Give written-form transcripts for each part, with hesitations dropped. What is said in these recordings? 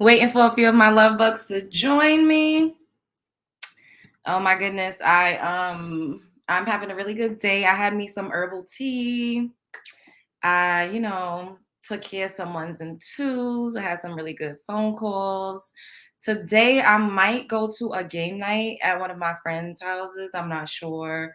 Waiting for a few of my love bugs to join me. Oh my goodness, I'm having a really good day. I had me some herbal tea. I took care of some ones and twos. I had some really good phone calls. Today I might go to a game night at one of my friends' houses. I'm not sure.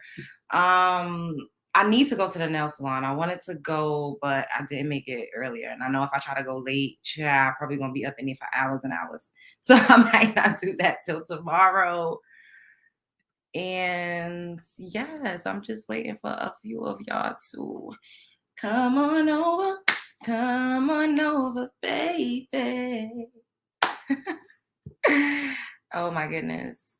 Um I need to go to the nail salon. I wanted to go, but I didn't make it earlier. And I know if I try to go late, I'm probably gonna be up in there for hours and hours. So I might not do that till tomorrow. And yes, I'm just waiting for a few of y'all to come on over. Come on over, baby. Oh my goodness.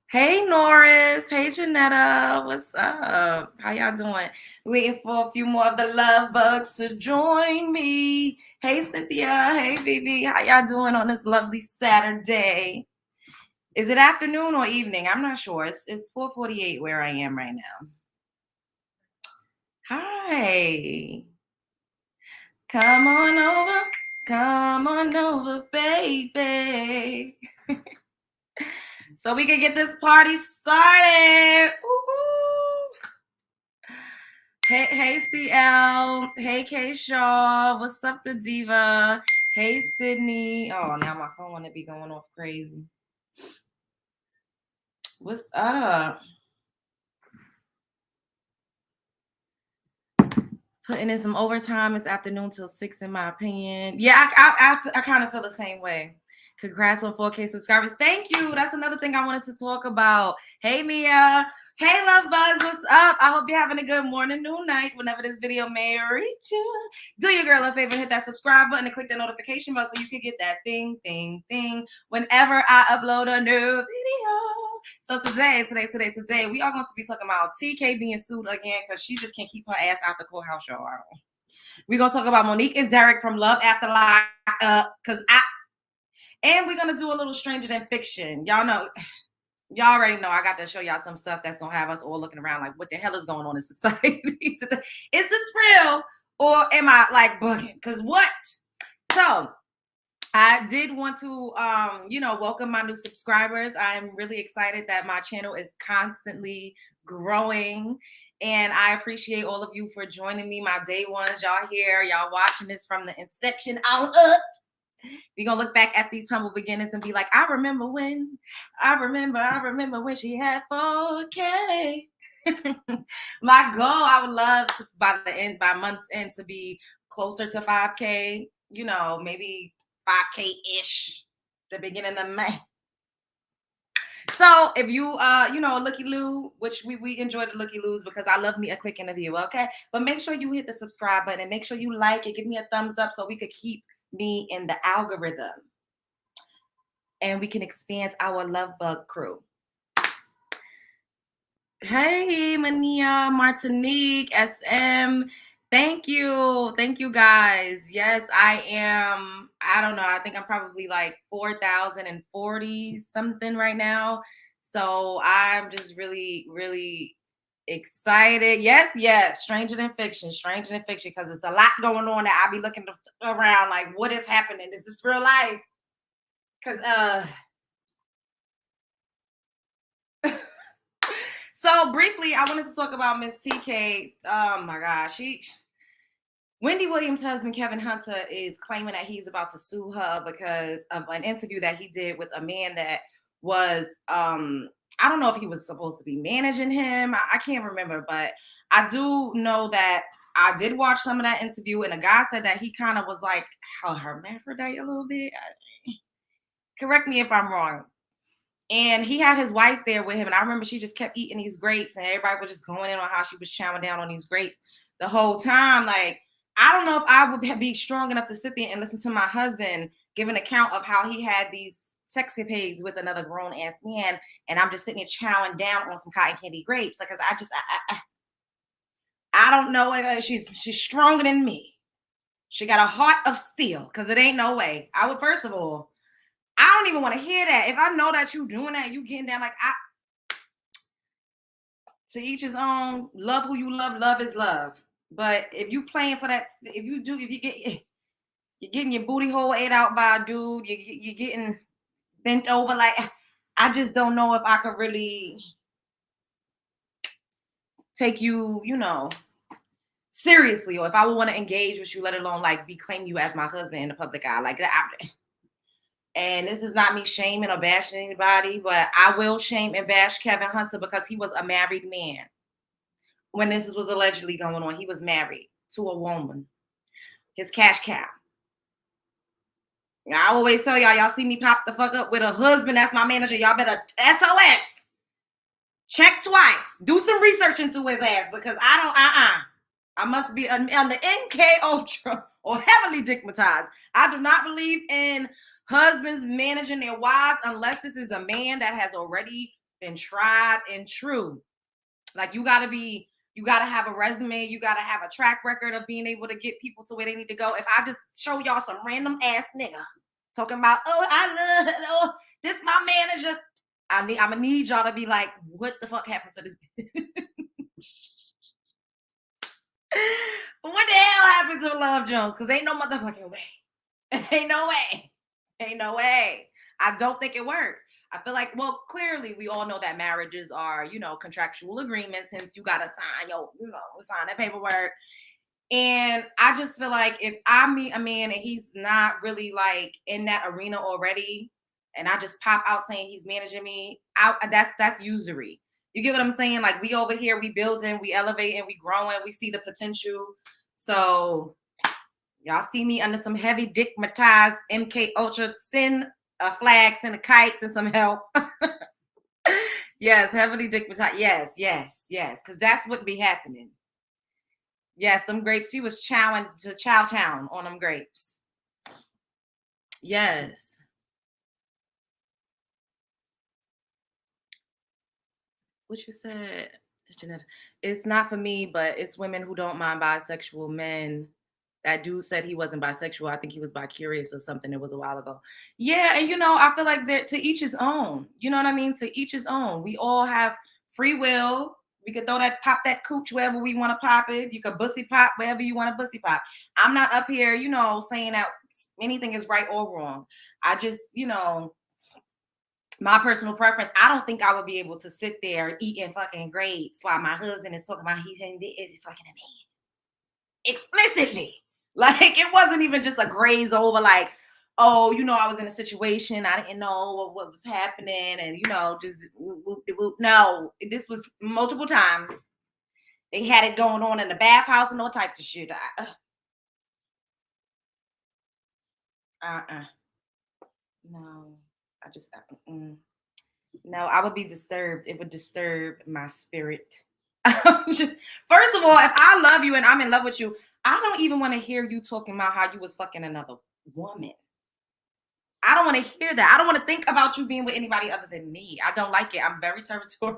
Hey Norris. Hey Janetta. What's up? How y'all doing? Waiting for a few more of the love bugs to join me. Hey Cynthia. Hey Vivi. How y'all doing on this lovely Saturday? Is it afternoon or evening? I'm not sure. It's 4:48 where I am right now. Hi. Come on over. Come on over, baby. So we can get this party started. Woo-hoo. Hey CL. Hey K Shaw. What's up, the diva? Hey Sydney. Oh, now my phone wanna be going off crazy. What's up? Putting in some overtime this afternoon till 6, in my opinion. Yeah, I kind of feel the same way. Congrats on 4K subscribers. Thank you. That's another thing I wanted to talk about. Hey, Mia. Hey, love bugs. What's up? I hope you're having a good morning, noon, night, whenever this video may reach you. Do your girl a favor, hit that subscribe button and click the notification bell so you can get that thing whenever I upload a new video. So today, we are going to be talking about TK being sued again because she just can't keep her ass out the courthouse, y'all. We're going to talk about Monique and Derek from Love After Lockup, and we're going to do a little Stranger Than Fiction. Y'all already know I got to show y'all some stuff that's going to have us all looking around like, what the hell is going on in society? Is this real or am I like bugging? Because what? So I did want to, welcome my new subscribers. I'm really excited that my channel is constantly growing. And I appreciate all of you for joining me, my day ones. Y'all here, y'all watching this from the inception on up. We're going to look back at these humble beginnings and be like, I remember when she had 4K. My goal, I would love to, by month's end, to be closer to 5K, maybe 5K-ish, the beginning of May. So if you, a looky loo, which we enjoy the looky loos because I love me a quick interview, okay? But make sure you hit the subscribe button and make sure you like it. Give me a thumbs up so we could keep me in the algorithm and we can expand our love bug crew. Hey, Mania, Martinique, SM. Thank you guys. Yes, I am. I don't know. I think I'm probably like 4,040 something right now. So I'm just really, really excited. Yes. Stranger Than Fiction, because it's a lot going on that I'll be looking around like, what is happening? Is this real life? Because so briefly, I wanted to talk about Miss TK. Oh my gosh, Wendy Williams' husband, Kevin Hunter, is claiming that he's about to sue her because of an interview that he did with a man that was, I don't know if he was supposed to be managing him. I can't remember, but I do know that I did watch some of that interview, and a guy said that he kind of was like a hermaphrodite a little bit. Correct me if I'm wrong. And he had his wife there with him. And I remember she just kept eating these grapes and everybody was just going in on how she was chowing down on these grapes the whole time. Like, I don't know if I would be strong enough to sit there and listen to my husband give an account of how he had these sex escapades with another grown ass man. And I'm just sitting there chowing down on some cotton candy grapes. Because I don't know if she's stronger than me. She got a heart of steel because it ain't no way. I would, first of all, I don't even want to hear that. If I know that you doing that, you getting down like to each his own. Love who you love. Love is love. But if you playing for that, if you get, You're getting your booty hole ate out by a dude. You're getting bent over. Like, I just don't know if I could really take you, seriously, or if I would want to engage with you, let alone like be claim you as my husband in the public eye. Like that. And this is not me shaming or bashing anybody, but I will shame and bash Kevin Hunter because he was a married man when this was allegedly going on. He was married to a woman, his cash cow. I always tell y'all see me pop the fuck up with a husband that's my manager. Y'all better SOS. Check twice. Do some research into his ass because I don't, I must be on the NK Ultra or heavily digmatized. I do not believe in husbands managing their wives unless this is a man that has already been tried and true. Like you gotta have a resume, you gotta have a track record of being able to get people to where they need to go. If I just show y'all some random ass nigga talking about, this my manager, I'm gonna need y'all to be like, what the fuck happened to this what the hell happened to Love Jones? Because ain't no motherfucking way. Ain't no way. Ain't no way. I don't think it works. I feel like, well, clearly we all know that marriages are, contractual agreements, hence you gotta sign that paperwork. And I just feel like if I meet a man and he's not really like in that arena already, and I just pop out saying he's managing me, that's usury. You get what I'm saying? Like we over here, we building, we elevating, we growing, we see the potential. So y'all see me under some heavy digmatized MK Ultra, send a flag, send a kite, send some help. Yes, heavily digmatized. Yes. Because that's what be happening. Yes, them grapes. She was chowing to Chow Town on them grapes. Yes. What you said? It's not for me, but it's women who don't mind bisexual men. That dude said he wasn't bisexual. I think he was bi-curious or something. It was a while ago. Yeah, and I feel like that to each his own. You know what I mean? To each his own. We all have free will. We could pop that cooch wherever we want to pop it. You could bussy pop wherever you want to bussy pop. I'm not up here, saying that anything is right or wrong. I just, my personal preference, I don't think I would be able to sit there eating fucking grapes while my husband is talking about he's fucking a man explicitly. Like it wasn't even just a graze over, like, oh, I was in a situation, I didn't know what was happening, and just no, this was multiple times. They had it going on in the bathhouse and all types of shit. No, I just no, I would be disturbed. It would disturb my spirit. First of all, if I love you and I'm in love with you, I don't even want to hear you talking about how you was fucking another woman. I don't want to hear that. I don't want to think about you being with anybody other than me. I don't like it. I'm very territorial.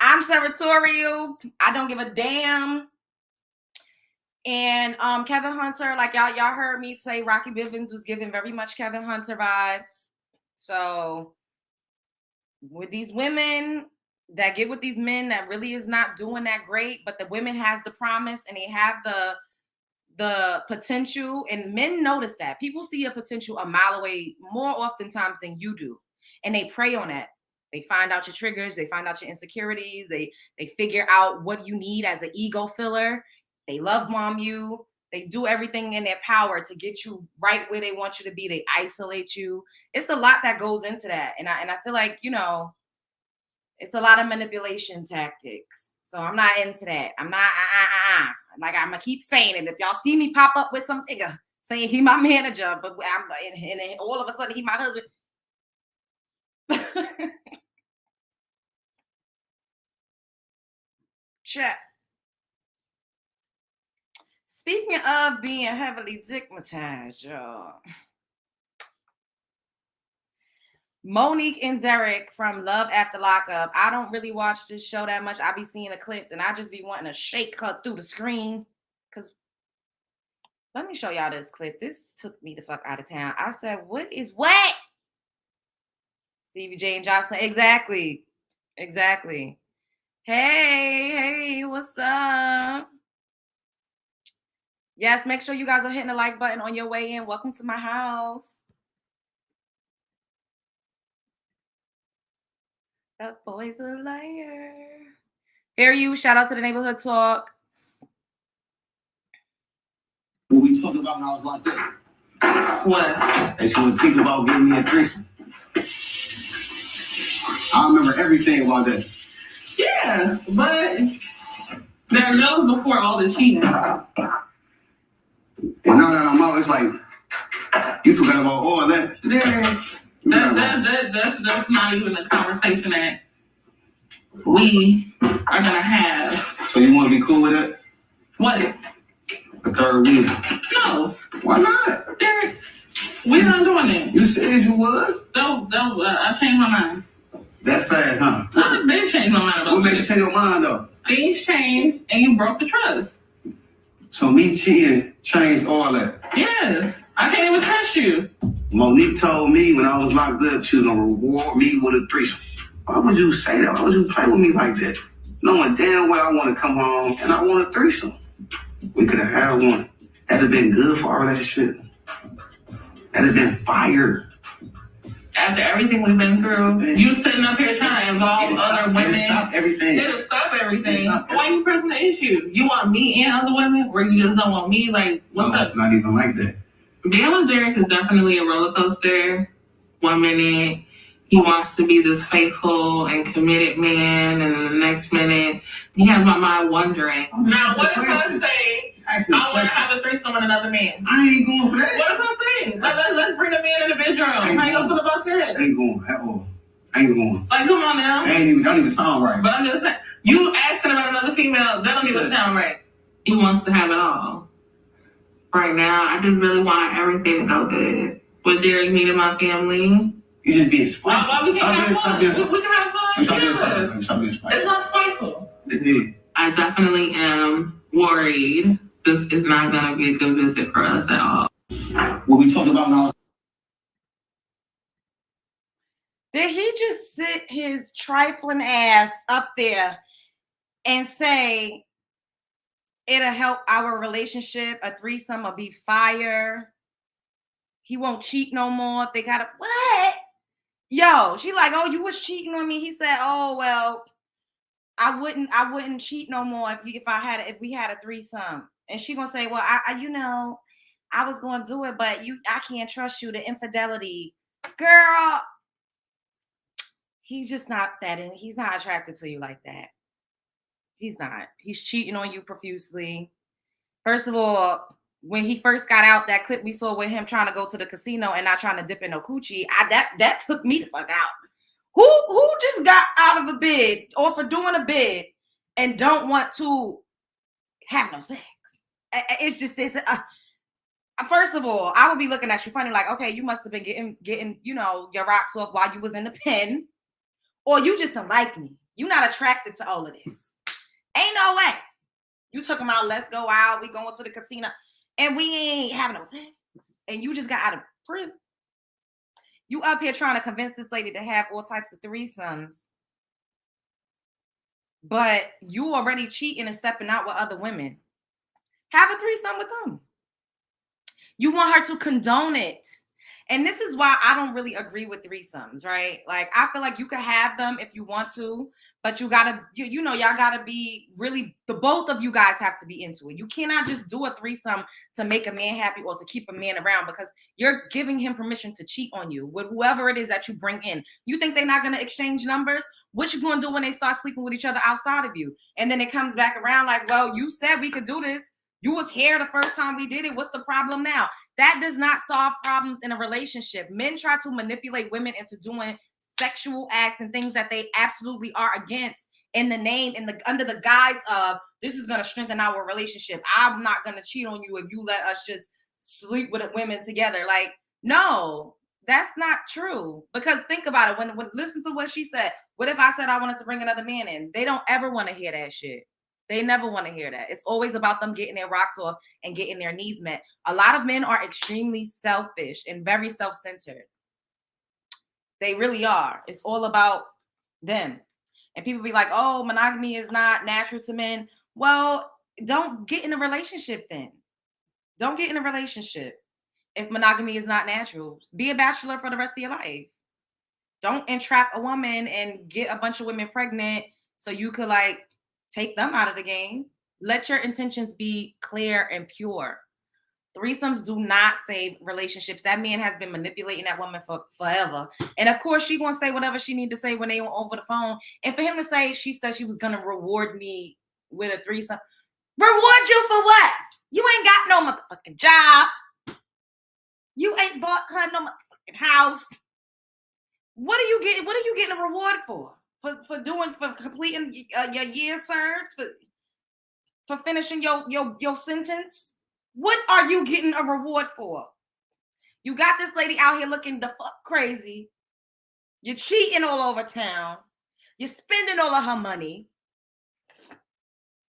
I'm territorial. I don't give a damn. And Kevin Hunter, like y'all heard me say Rocky Bivens was giving very much Kevin Hunter vibes. So with these women that get with these men that really is not doing that great, but the women has the promise and they have the potential, and men notice that. People see a potential a mile away more oftentimes than you do, and they prey on that. They find out your triggers, they find out your insecurities, they figure out what you need as an ego filler. They love bomb you. They do everything in their power to get you right where they want you to be. They isolate you. It's a lot that goes into that, and I feel like it's a lot of manipulation tactics. So I'm not into that. I'm not. Like I'm gonna keep saying it. If y'all see me pop up with some nigga saying he my manager, but and all of a sudden he my husband. Check. Speaking of being heavily stigmatized, y'all. Monique and Derek from Love After Lockup. I don't really watch this show that much. I be seeing the clips and I just be wanting to shake her through the screen. Cause let me show y'all this clip. This took me the fuck out of town. I said, what is what? Stevie J and Jocelyn. Exactly. Hey, what's up? Yes, make sure you guys are hitting the like button on your way in. Welcome to my house. That boy's a liar. Here you. Shout out to the neighborhood talk. What we talked about when I was locked up. What? And she would think about giving me a threesome. I remember everything about that. Yeah, but that was before all the cheating. And now that I'm out, it's like you forgot about all that. That's not even a conversation that we are gonna have. So you want to be cool with that? What? A third wheel? No. Why not? Derek, we're not doing it. You said you was. No, I changed my mind. That fast, huh? I did change my mind about what made you change your mind though? Things changed and you broke the trust. So me cheating changed all that. Yes. I can't even trust you. Monique told me when I was locked up she was gonna reward me with a threesome. Why would you say that? Why would you play with me like that? Knowing damn well I want to come home and I want a threesome. We could have had one. That'd have been good for our relationship. That'd have been fire. After everything we've been through, you sitting up here trying to involve other women. It'll stop everything. It'll stop everything. Why you pressing the issue? You want me and other women, or you just don't want me? Like, what's up? It's not even like that. Being with Derek is definitely a roller coaster. 1 minute, he wants to be this faithful and committed man, and then the next minute, he has my mind wondering. Now, what if I say, I want to have a threesome with another man? I ain't going for that. What if I say, let's bring a man in the bedroom? How you gonna feel about that? I ain't going at all. I ain't going. Like, come on now. That don't even sound right. But I'm just saying, you asking about another female, that don't even sound right. He wants to have it all. Right now, I just really want everything to go good. With Derek meeting my family. You just being spiteful. Why we can't have fun? We can have fun. Stop being spiteful. It's not spiteful. Indeed. I definitely am worried this is not going to be a good visit for us at all. What we talked about now. Did he just sit his trifling ass up there and say it'll help our relationship, a threesome will be fire? He won't cheat no more if they got a what? Yo, she like, oh, you was cheating on me. He said, oh well, I wouldn't cheat no more if we had a threesome. And she gonna say, well, I was gonna do it, but I can't trust you. The infidelity, girl. He's just not that in. He's not attracted to you like that. He's not. He's cheating on you profusely. First of all, when he first got out, that clip we saw with him trying to go to the casino and not trying to dip in no coochie, that took me the fuck out. Who just got out of a bid or for doing a bid and don't want to have no sex? It's just this. First of all, I would be looking at you funny, like, okay, you must have been getting your rocks off while you was in the pen, or you just don't like me. You're not attracted to all of this. Ain't no way. You took him out. Let's go out. We going to the casino, and we ain't having no sex. And you just got out of prison. You up here trying to convince this lady to have all types of threesomes, but you already cheating and stepping out with other women. Have a threesome with them. You want her to condone it. And this is why I don't really agree with threesomes, right? Like, I feel like you can have them if you want to, but you gotta, y'all gotta be really, the both of you guys have to be into it. You cannot just do a threesome to make a man happy or to keep a man around, because you're giving him permission to cheat on you with whoever it is that you bring in. You think they're not gonna exchange numbers? What you gonna do when they start sleeping with each other outside of you? And then it comes back around like, well, you said we could do this. You was here the first time we did it. What's the problem now? That does not solve problems in a relationship. Men try to manipulate women into doing sexual acts and things that they absolutely are against in the name, under the guise of, this is going to strengthen our relationship. I'm not going to cheat on you if you let us just sleep with women together. Like, no, that's not true. Because think about it. When listen to what she said. What if I said I wanted to bring another man in? They don't ever want to hear that shit. They never want to hear that. It's always about them getting their rocks off and getting their needs met. A lot of men are extremely selfish and very self-centered. They really are. It's all about them. And people be like, oh, monogamy is not natural to men. Well, don't get in a relationship then. Don't get in a relationship if monogamy is not natural. Be a bachelor for the rest of your life. Don't entrap a woman and get a bunch of women pregnant so you could like take them out of the game. Let your intentions be clear and pure. Threesomes do not save relationships. That man has been manipulating that woman for forever. And of course, she gonna say whatever she need to say when they were over the phone. And for him to say, she said she was gonna reward me with a threesome. Reward you for what? You ain't got no motherfucking job. You ain't bought her no motherfucking house. What are you getting? What are you getting a reward for? For completing your year served? For finishing your sentence? What are you getting a reward for? You got this lady out here looking the fuck crazy. You're cheating all over town. You're spending all of her money.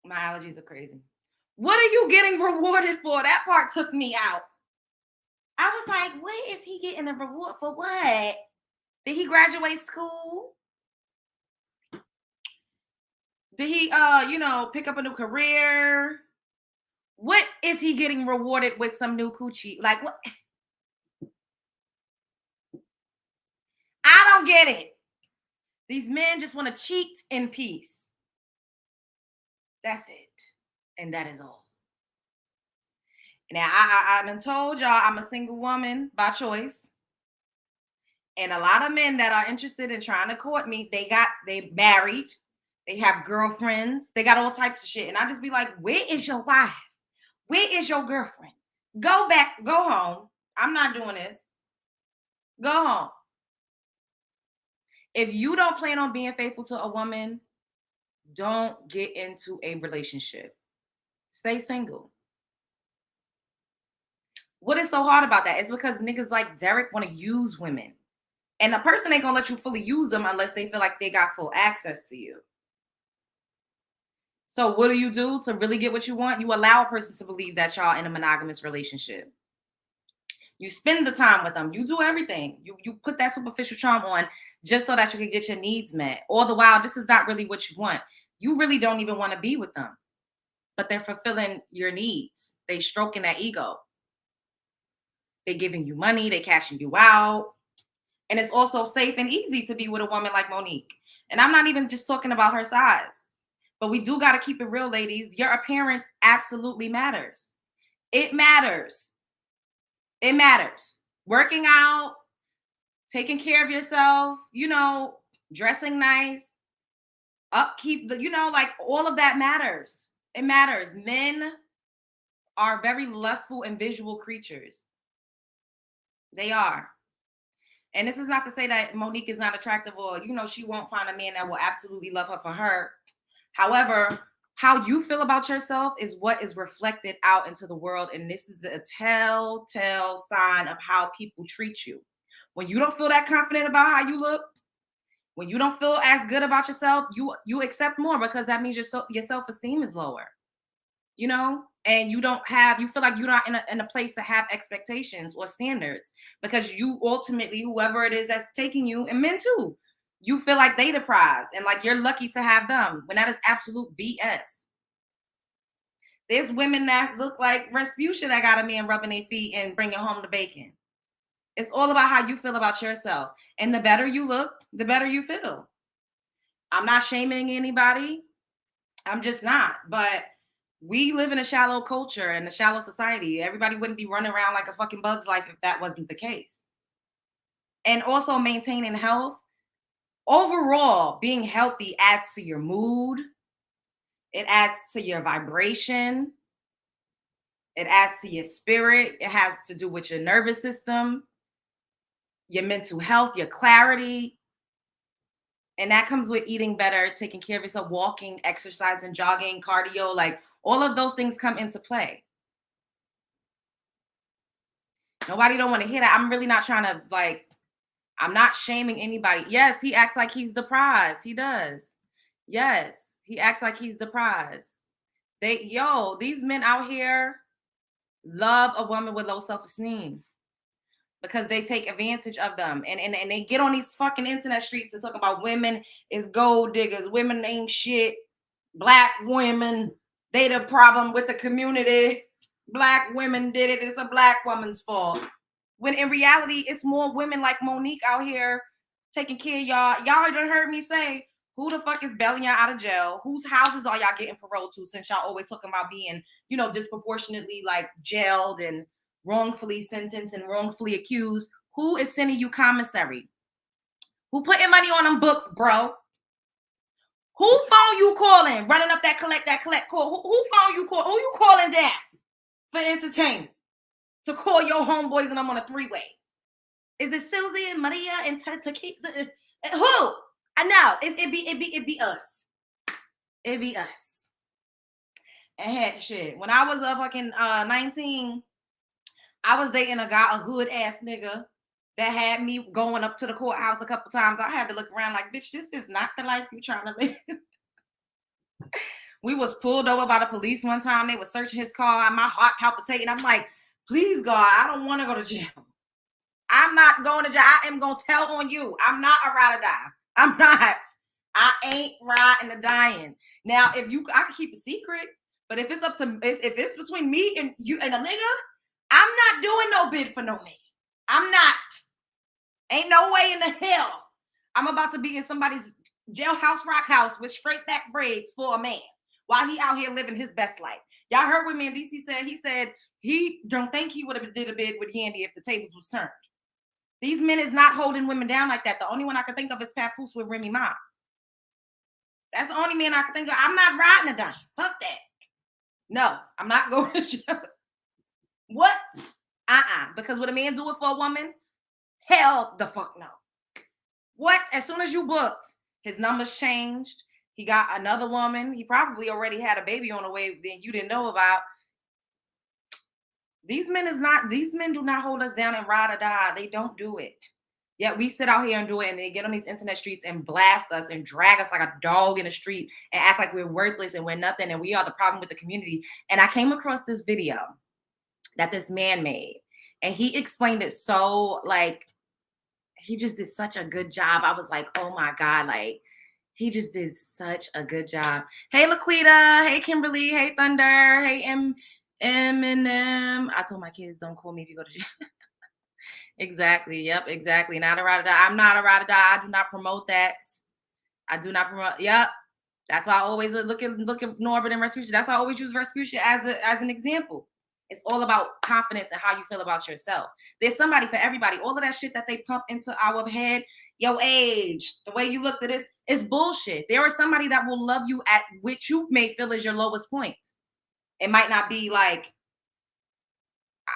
My allergies are crazy. What are you getting rewarded for? That part took me out. I was like, what is he getting a reward for? What? Did he graduate school? Did he pick up a new career? What is he getting rewarded with some new coochie? Like what? I don't get it. These men just want to cheat in peace. That's it. And that is all. Now, I done told y'all I'm a single woman by choice. And a lot of men that are interested in trying to court me, they married, they have girlfriends, they got all types of shit. And I just be like, where is your wife? Where is your girlfriend? Go back, go home. I'm not doing this. Go home. If you don't plan on being faithful to a woman, don't get into a relationship. Stay single. What is so hard about that? It's because niggas like Derek want to use women. And a person ain't gonna let you fully use them unless they feel like they got full access to you. So what do you do to really get what you want? You allow a person to believe that y'all in a monogamous relationship. You spend the time with them. You do everything. You put that superficial charm on just so that you can get your needs met. All the while, this is not really what you want. You really don't even want to be with them. But they're fulfilling your needs. They stroking that ego. They giving you money. They cashing you out. And it's also safe and easy to be with a woman like Monique. And I'm not even just talking about her size. But we do got to keep it real, ladies. Your appearance absolutely matters. It matters. It matters. Working out, taking care of yourself, dressing nice, upkeep, like all of that matters. It matters. Men are very lustful and visual creatures. They are. And this is not to say that Monique is not attractive or, she won't find a man that will absolutely love her for her. However, how you feel about yourself is what is reflected out into the world. And this is a telltale sign of how people treat you. When you don't feel that confident about how you look, when you don't feel as good about yourself, you accept more because that means your self-esteem is lower, and you feel like you're not in a place to have expectations or standards because you ultimately, whoever it is that's taking you, and men too, you feel like they the prize and like you're lucky to have them when that is absolute BS. There's women that look like Rasputia that got a man rubbing their feet and bringing home the bacon. It's all about how you feel about yourself. And the better you look, the better you feel. I'm not shaming anybody. I'm just not. But we live in a shallow culture and a shallow society. Everybody wouldn't be running around like a fucking bug's life if that wasn't the case. And also maintaining health. Overall, being healthy adds to your mood. It adds to your vibration. It adds to your spirit. It has to do with your nervous system, your mental health, your clarity. And that comes with eating better, taking care of yourself, walking, exercising, jogging, cardio, like all of those things come into play. Nobody don't want to hear that. I'm really not trying to I'm not shaming anybody. Yes, he acts like he's the prize. He does. Yes, he acts like he's the prize. These men out here love a woman with low self-esteem because they take advantage of them. And they get on these fucking internet streets and talk about women is gold diggers. Women ain't shit. Black women, they the problem with the community. Black women did it. It's a black woman's fault. When in reality, it's more women like Monique out here taking care of y'all. Y'all done heard me say, who the fuck is bailing y'all out of jail? Whose houses are y'all getting paroled to, since y'all always talking about being, disproportionately like jailed and wrongfully sentenced and wrongfully accused? Who is sending you commissary? Who putting money on them books, bro? Who phone you calling? Running up that collect call. Who phone you call? Who you calling down for entertainment? To call your homeboys and I'm on a three-way. Is it Susie and Maria and to keep the who? I know it be us. It be us. And heck, shit. When I was fucking 19, I was dating a hood ass nigga that had me going up to the courthouse a couple times. I had to look around like, bitch, this is not the life you trying to live. We was pulled over by the police one time. They were searching his car and my heart palpitating. I'm like, please, God, I don't want to go to jail. I'm not going to jail. I am going to tell on you. I'm not a ride or die. I'm not. I ain't riding or dying. Now, I can keep a secret, but if it's between me and you and a nigga, I'm not doing no bid for no man. I'm not. Ain't no way in the hell I'm about to be in somebody's jailhouse rock house with straight back braids for a man while he out here living his best life. Y'all heard what me and DC said? He said he don't think he would have did a bid with Yandy if the tables was turned. These men is not holding women down like that. The only one I can think of is Papoose with Remy Ma. That's the only man I can think of. I'm not riding a dime. Fuck that. No, I'm not going to jail. What? Because would a man do it for a woman? Hell the fuck no. What? As soon as you booked, his numbers changed. He got another woman. He probably already had a baby on the way that you didn't know about. These men do not hold us down and ride or die. They don't do it. Yet we sit out here and do it, and they get on these internet streets and blast us and drag us like a dog in the street and act like we're worthless and we're nothing and we are the problem with the community. And I came across this video that this man made, and he explained it so, like, he just did such a good job. I was like, oh my God, like, he just did such a good job. Hey, Laquita. Hey, Kimberly. Hey, Thunder. Hey, Eminem. I told my kids, don't call me if you go to jail. Exactly. Yep, exactly. Not a ride or die. I'm not a ride or die. I do not promote that. I do not promote. Yep. That's why I always look at Norbert and Respucia. That's why I always use Respucia as an example. It's all about confidence and how you feel about yourself. There's somebody for everybody. All of that shit that they pump into our head, your age, the way you look at this, is bullshit. There is somebody that will love you at which you may feel is your lowest point. It might not be like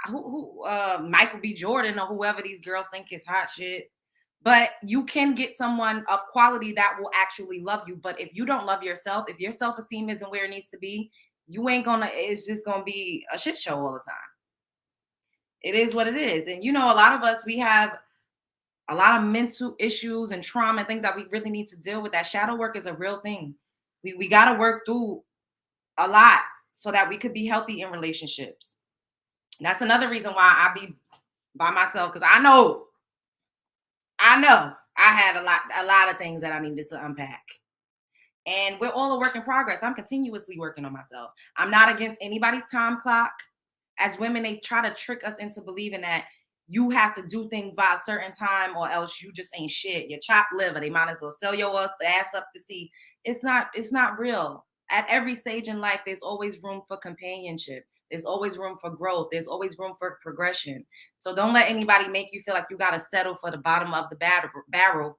Michael B. Jordan or whoever these girls think is hot shit. But you can get someone of quality that will actually love you. But if you don't love yourself, if your self-esteem isn't where it needs to be, it's just gonna be a shit show all the time. It is what it is. And a lot of us, we have a lot of mental issues and trauma and things that we really need to deal with. That shadow work is a real thing. We gotta work through a lot so that we could be healthy in relationships. And that's another reason why I be by myself, because I know I had a lot of things that I needed to unpack. And we're all a work in progress. I'm continuously working on myself. I'm not against anybody's time clock. As women, they try to trick us into believing that you have to do things by a certain time or else you just ain't shit. You're chopped liver. They might as well sell your ass up to sea. It's not real. At every stage in life, there's always room for companionship. There's always room for growth. There's always room for progression. So don't let anybody make you feel like you got to settle for the bottom of the barrel,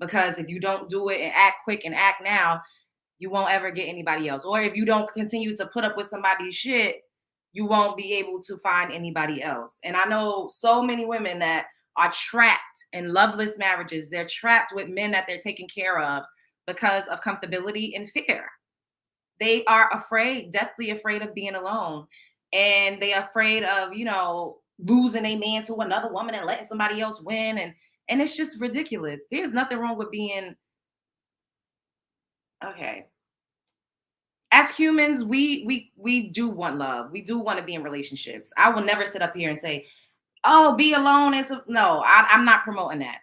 because if you don't do it and act quick and act now, you won't ever get anybody else. Or if you don't continue to put up with somebody's shit, you won't be able to find anybody else. And I know so many women that are trapped in loveless marriages. They're trapped with men that they're taking care of because of comfortability and fear. They are deathly afraid of being alone. And they are afraid of, losing a man to another woman and letting somebody else win. And it's just ridiculous. There's nothing wrong with being okay. As humans, we do want love. We do want to be in relationships. I will never sit up here and say, oh, be alone no, I'm not promoting that.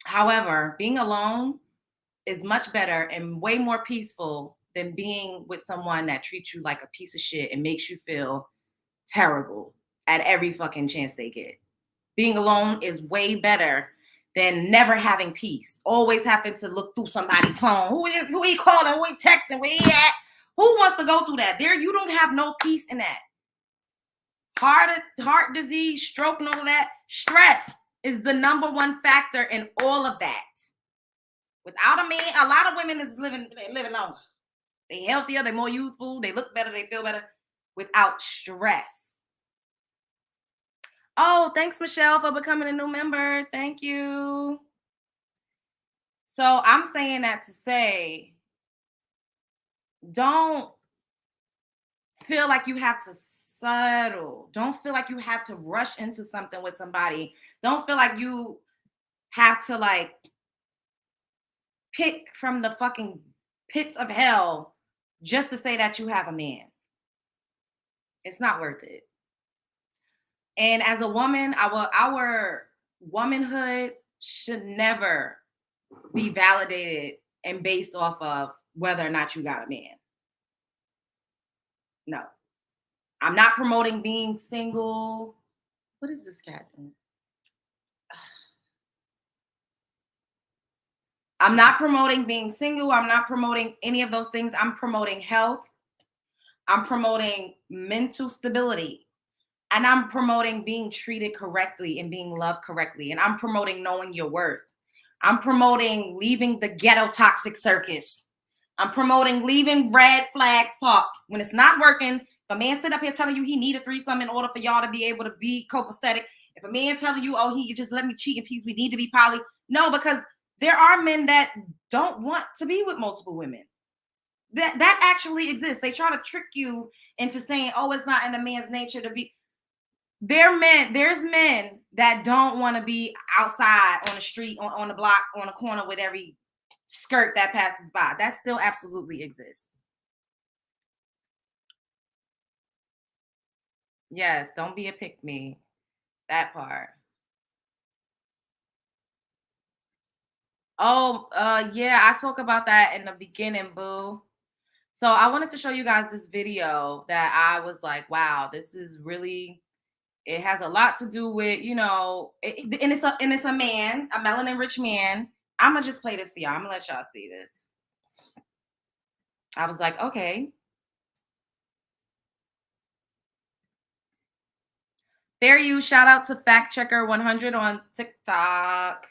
However, being alone is much better and way more peaceful than being with someone that treats you like a piece of shit and makes you feel terrible at every fucking chance they get. Being alone is way better than never having peace. Always having to look through somebody's phone. Who he calling? Who he texting? Where he at? Who wants to go through that? There, you don't have no peace in that. Heart disease, stroke, and all of that. Stress is the number one factor in all of that. Without a man, a lot of women is living longer. They healthier, they're more youthful, they look better, they feel better without stress. Oh, thanks, Michelle, for becoming a new member. Thank you. So I'm saying that to say, don't feel like you have to settle. Don't feel like you have to rush into something with somebody. Don't feel like you have to like pick from the fucking pits of hell just to say that you have a man. It's not worth it. And as a woman, our womanhood should never be validated and based off of whether or not you got a man. No. I'm not promoting being single. What is this cat doing? I'm not promoting being single. I'm not promoting any of those things. I'm promoting health. I'm promoting mental stability. And I'm promoting being treated correctly and being loved correctly. And I'm promoting knowing your worth. I'm promoting leaving the ghetto toxic circus. I'm promoting leaving red flags parked. When it's not working, if a man sit up here telling you he need a threesome in order for y'all to be able to be copacetic, if a man telling you, oh, he just let me cheat in peace, we need to be poly. No, because there are men that don't want to be with multiple women. That actually exists. They try to trick you into saying, oh, it's not in a man's nature to be. There's men that don't want to be outside on the street, on the block, on the corner with every skirt that passes by. That still absolutely exists. Yes, don't be a pick me. That part. Oh, yeah, I spoke about that in the beginning, boo. So I wanted to show you guys this video that I was like, wow, this is really, it has a lot to do with, and it's a man, a melanin rich man. I'm gonna just play this for y'all. I'm gonna let y'all see this. I was like, okay. There you, shout out to Fact Checker 100 on TikTok.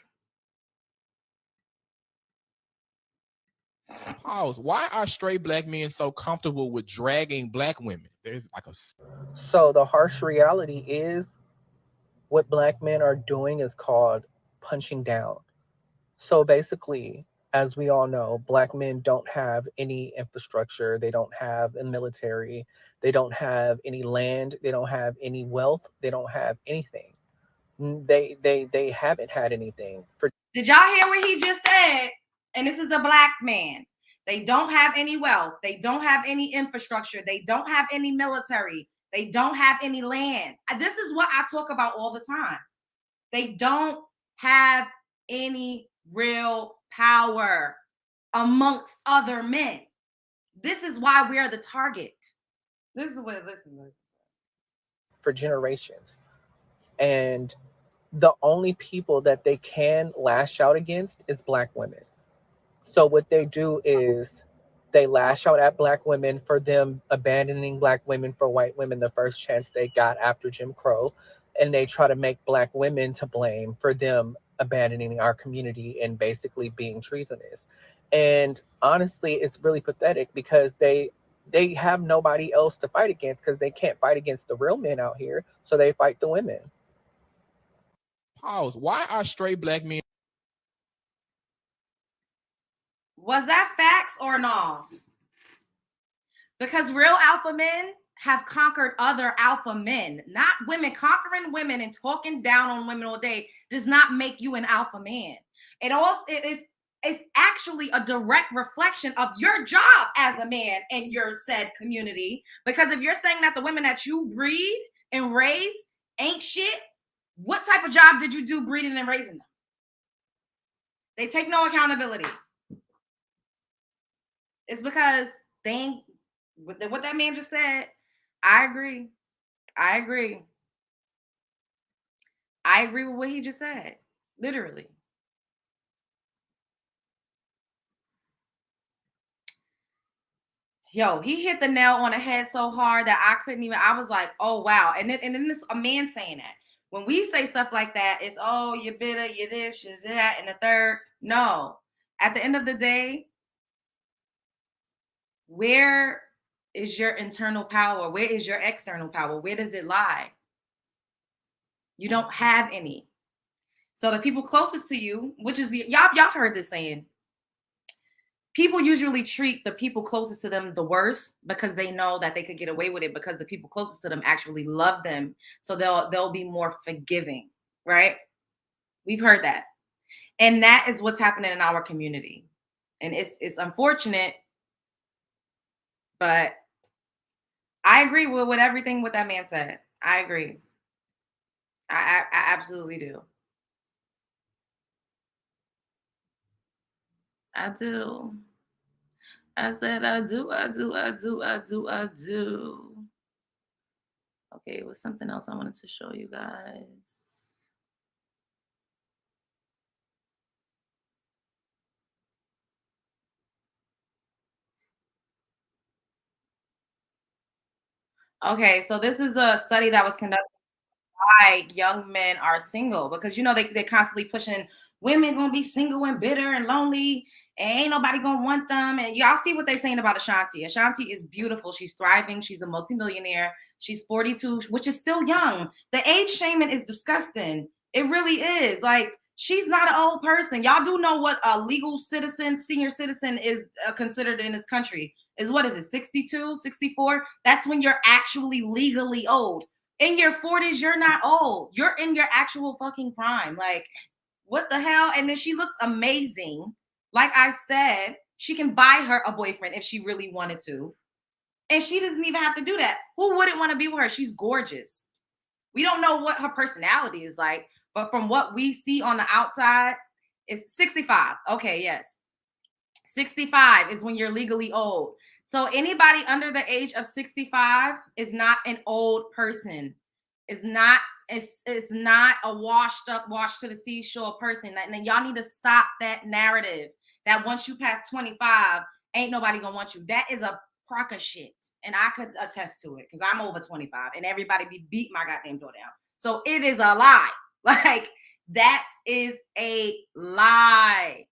Pause. Why are straight black men so comfortable with dragging black women? There's like a. So the harsh reality is what black men are doing is called punching down. So basically, as we all know, black men don't have any infrastructure. They don't have a military. They don't have any land. They don't have any wealth. They don't have anything. They haven't had anything. Did y'all hear what he just said? And this is a black man. They don't have any wealth. They don't have any infrastructure. They don't have any military. They don't have any land. This is what I talk about all the time. They don't have any real power amongst other men. This is why we're the target. This is what, listen. For generations. And the only people that they can lash out against is black women. So what they do is they lash out at black women for them abandoning black women for white women the first chance they got after Jim Crow. And they try to make black women to blame for them abandoning our community and basically being treasonous. And honestly, it's really pathetic because they have nobody else to fight against because they can't fight against the real men out here. So they fight the women. Pause. Why are straight black men? Was that facts or no? Because real alpha men have conquered other alpha men, not women. Conquering women and talking down on women all day does not make you an alpha man. It's actually a direct reflection of your job as a man in your said community. Because if you're saying that the women that you breed and raise ain't shit, what type of job did you do breeding and raising them? They take no accountability. It's because they ain't, what that man just said, I agree. I agree. I agree with what he just said. Literally. Yo, he hit the nail on the head so hard that I couldn't even, I was like, oh wow. And then this a man saying that. When we say stuff like that, it's oh, you're bitter, you're this, you're that, and the third. No. At the end of the day, where is your internal power? Where is your external power? Where does it lie? You don't have any. So the people closest to you, which is y'all heard this saying, people usually treat the people closest to them the worst because they know that they could get away with it because the people closest to them actually love them. So they'll be more forgiving, right? We've heard that. And that is what's happening in our community. And it's unfortunate, but I agree with everything what that man said. I agree. I absolutely do. I do. I said I do. Okay, it was something else I wanted to show you guys. Okay, so this is a study that was conducted why young men are single because you know they constantly pushing women gonna be single and bitter and lonely and ain't nobody gonna want them. And y'all see what they saying about Ashanti. Ashanti is beautiful. She's thriving. She's a multimillionaire. She's 42, which is still young. The age shaming is disgusting. It really is. Like she's not an old person. Y'all do know what a legal citizen, senior citizen is considered in this country. Is what is it, 62, 64? That's when you're actually legally old. In your 40s, you're not old. You're in your actual fucking prime. Like, what the hell? And then she looks amazing. Like I said, she can buy her a boyfriend if she really wanted to. And she doesn't even have to do that. Who wouldn't want to be with her? She's gorgeous. We don't know what her personality is like, but from what we see on the outside, it's 65. Okay, yes. 65 is when you're legally old. So anybody under the age of 65 is not an old person. It's not a washed to the seashore person. And y'all need to stop that narrative that once you pass 25, ain't nobody gonna want you. That is a crock of shit. And I could attest to it because I'm over 25 and everybody be beat my goddamn door down. So it is a lie. Like that is a lie.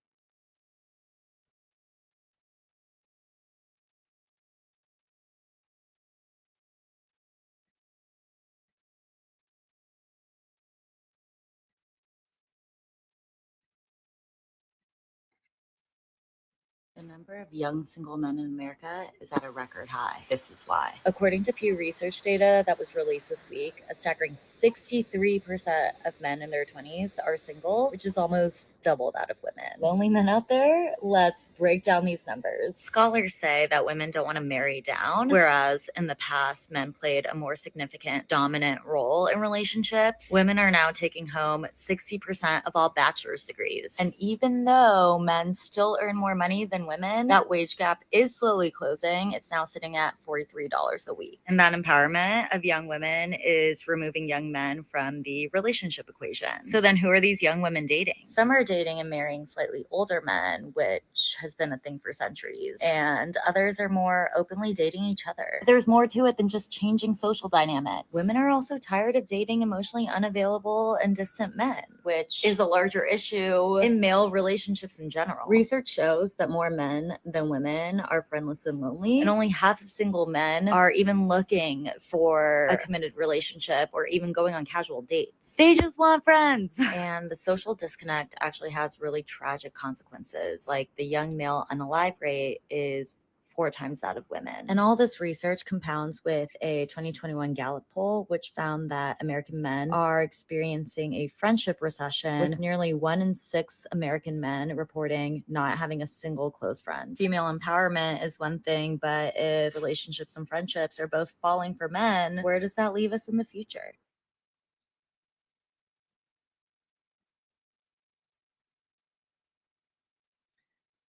The number of young single men in America is at a record high. This is why. According to Pew Research data that was released this week, a staggering 63% of men in their 20s are single, which is almost double that of women. Lonely men out there? Let's break down these numbers. Scholars say that women don't want to marry down, whereas in the past, men played a more significant dominant role in relationships. Women are now taking home 60% of all bachelor's degrees. And even though men still earn more money than women, that wage gap is slowly closing. It's now sitting at $43 a week. And that empowerment of young women is removing young men from the relationship equation. So then who are these young women dating? Some are dating and marrying slightly older men, which has been a thing for centuries. And others are more openly dating each other. There's more to it than just changing social dynamics. Women are also tired of dating emotionally unavailable and distant men, which is a larger issue in male relationships in general. Research shows that more men than women are friendless and lonely, and only half of single men are even looking for a committed relationship or even going on casual dates. They just want friends. And the social disconnect actually has really tragic consequences. Like the young male unalive rate is 4 times that of women. And all this research compounds with a 2021 Gallup poll, which found that American men are experiencing a friendship recession, with nearly 1 in 6 American men reporting not having a single close friend. Female empowerment is one thing, but if relationships and friendships are both falling for men, where does that leave us in the future?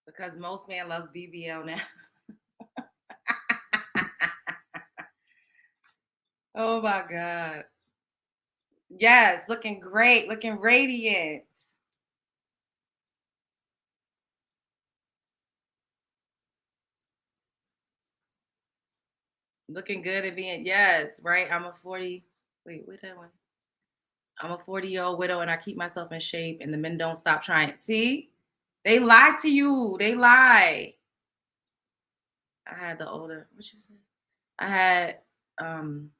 Because most men love BBL now. Oh my God. Yes, looking great, looking radiant. Looking good and being, yes, right? I'm a 40, wait, wait that one. I'm a 40-year-old widow and I keep myself in shape and the men don't stop trying. See? They lie to you. They lie. I had the older, what you say? I had um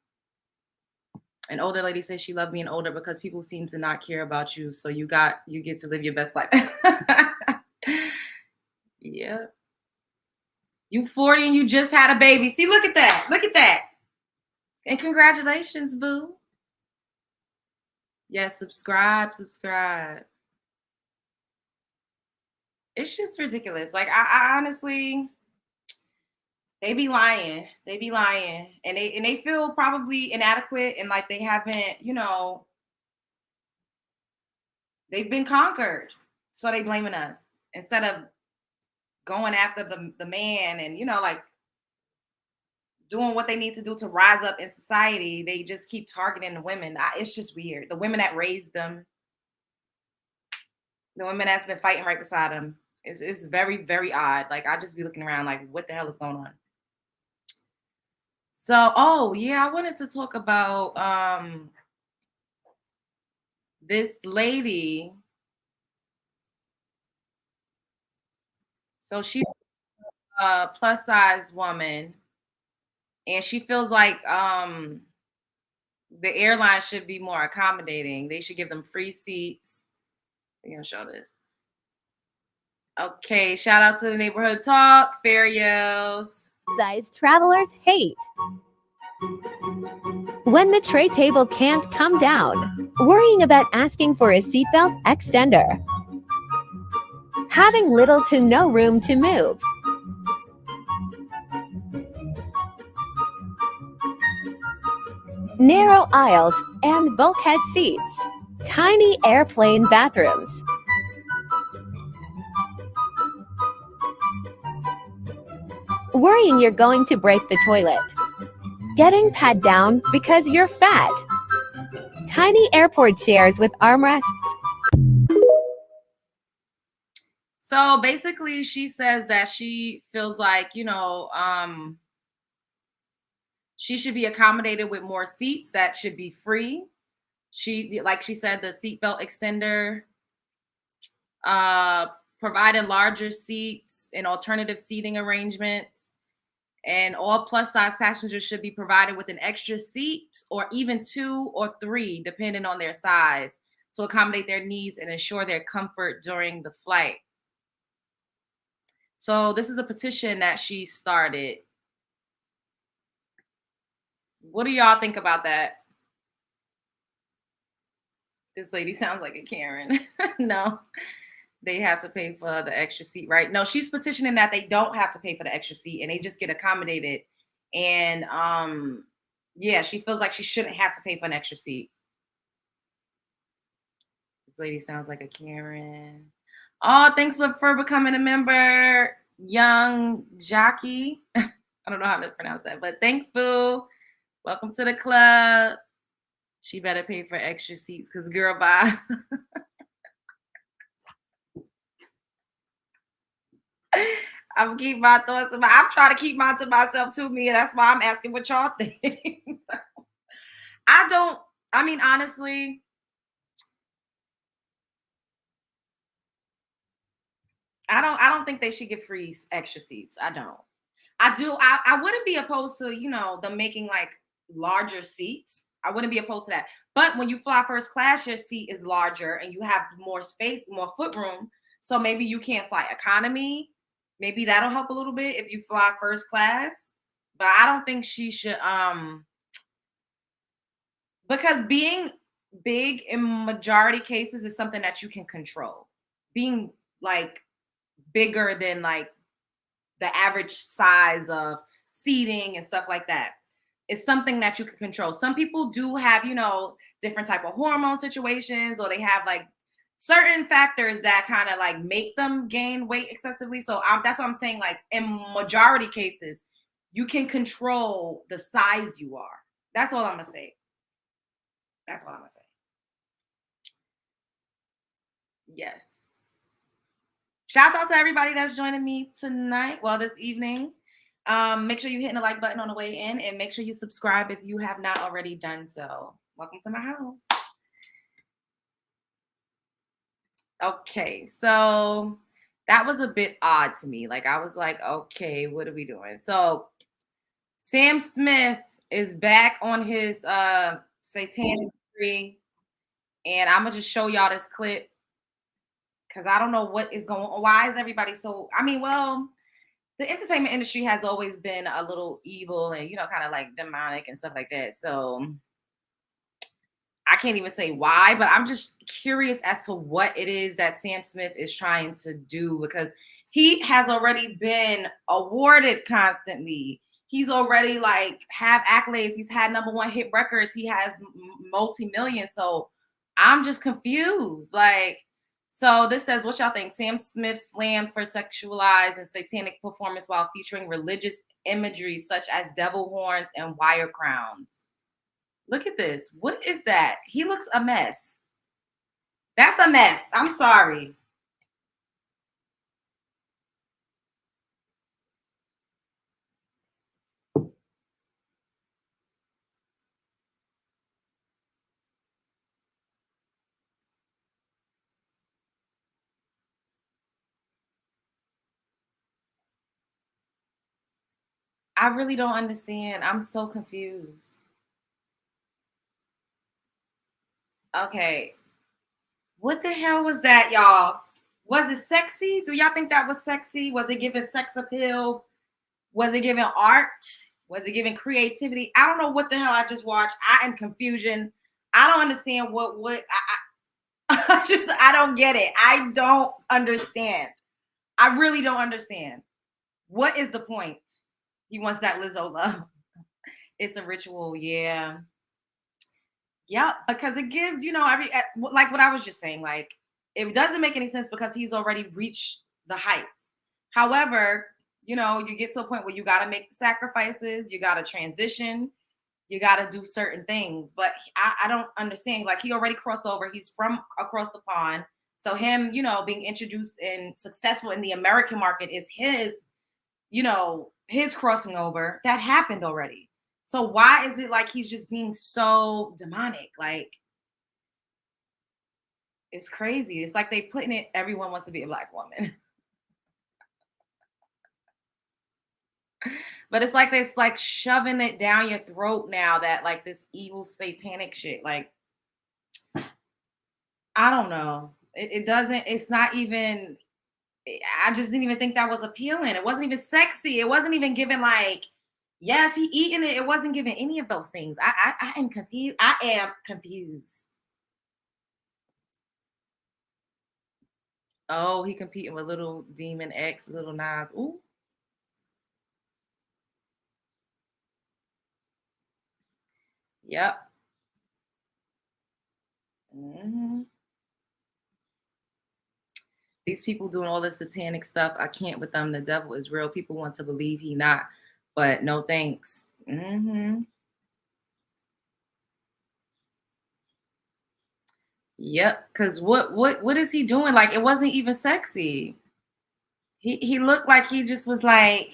an older lady say she loved being older because people seem to not care about you. So you get to live your best life. Yeah. You 40 and you just had a baby. See, look at that. Look at that. And congratulations, boo. Yes, subscribe, subscribe. It's just ridiculous. Like I honestly, they be lying. They be lying. And they feel probably inadequate and like they haven't, they've been conquered. So they blaming us instead of going after the man and like doing what they need to do to rise up in society. They just keep targeting the women. It's just weird. The women that raised them, the women that's been fighting right beside them. It's very, very odd. Like I just be looking around like, what the hell is going on? So, oh yeah, I wanted to talk about this lady. So she's a plus size woman, and she feels like the airline should be more accommodating. They should give them free seats. We're gonna show this. Okay, shout out to the neighborhood talk, fair yells. Size travelers hate. When the tray table can't come down, worrying about asking for a seatbelt extender. Having little to no room to move. Narrow aisles and bulkhead seats. Tiny airplane bathrooms. Worrying you're going to break the toilet. Getting pat down because you're fat. Tiny airport chairs with armrests. So basically, she says that she feels like, she should be accommodated with more seats that should be free. Like she said, the seatbelt extender, providing larger seats and alternative seating arrangements. And all plus size passengers should be provided with an extra seat or even 2 or 3, depending on their size, to accommodate their needs and ensure their comfort during the flight. So this is a petition that she started. What do y'all think about that? This lady sounds like a Karen. No, they have to pay for the extra seat, right? No, she's petitioning that they don't have to pay for the extra seat and they just get accommodated. And yeah, she feels like she shouldn't have to pay for an extra seat. This lady sounds like a Karen. Oh, thanks for becoming a member, young jockey. I don't know how to pronounce that, but thanks, boo. Welcome to the club. She better pay for extra seats because girl, bye. I'm keep my thoughts. I'm trying to keep mine to myself too, Mia. That's why I'm asking what y'all think. Honestly, I don't think they should get free extra seats. I don't. I wouldn't be opposed to, them making like larger seats. I wouldn't be opposed to that. But when you fly first class, your seat is larger and you have more space, more foot room. So maybe you can't fly economy. Maybe that'll help a little bit if you fly first class. But I don't think she should because being big in majority cases is something that you can control. Being like bigger than like the average size of seating and stuff like that. It's something that you can control. Some people do have, different type of hormone situations, or they have like certain factors that kind of like make them gain weight excessively. So that's what I'm saying. Like in majority cases, you can control the size you are. That's all I'm gonna say. That's all I'm gonna say. Yes. Shouts out to everybody that's joining me tonight. Well, this evening. Make sure you hit the like button on the way in, and make sure you subscribe if you have not already done so. Welcome to my house. Okay, so that was a bit odd to me. Like, I was like, okay, what are we doing? So Sam Smith is back on his satanic spree, and I'm gonna just show y'all this clip because I don't know what is going on. Why is everybody so? I mean, well, the entertainment industry has always been a little evil and, you know, kind of like demonic and stuff like that. So I can't even say why, but I'm just curious as to what it is that Sam Smith is trying to do, because he has already been awarded constantly. He's already like have accolades. He's had #1 hit records. He has multi-million. So I'm just confused. Like, so this says, what y'all think? Sam Smith slammed for sexualized and satanic performance while featuring religious imagery such as devil horns and wire crowns. Look at this. What is that? He looks a mess. That's a mess. I'm sorry. I really don't understand. I'm so confused. Okay. What the hell was that, y'all? Was it sexy? Do y'all think that was sexy? Was it giving sex appeal? Was it giving art? Was it giving creativity? I don't know what the hell I just watched. I am confusion. I don't understand what I don't get it. I don't understand. I really don't understand. What is the point? He wants that Lizzo love. It's a ritual, yeah. Yeah, because it gives, you know, like what I was just saying, like it doesn't make any sense because he's already reached the heights. However, you know, you get to a point where you got to make the sacrifices, you got to transition, you got to do certain things. But I don't understand. Like, he already crossed over. He's from across the pond. So him, you know, being introduced and successful in the American market is his, you know, his crossing over. That happened already. So why is it like he's just being so demonic? Like, it's crazy. It's like they putting it, everyone wants to be a black woman. But it's like this, like shoving it down your throat now, that like this evil satanic shit. Like, I don't know. It doesn't, it's not even, I just didn't even think that was appealing. It wasn't even sexy. It wasn't even giving like, yes, he eating it. It wasn't giving any of those things. I am confused. I am confused. Oh, he competing with little Demon X, Little Nas. Ooh. Yep. Hmm. These people doing all this satanic stuff, I can't with them. The devil is real. People want to believe he not, but no thanks. Hmm. Yep. Because what is he doing? Like, it wasn't even sexy. He looked like he just was like,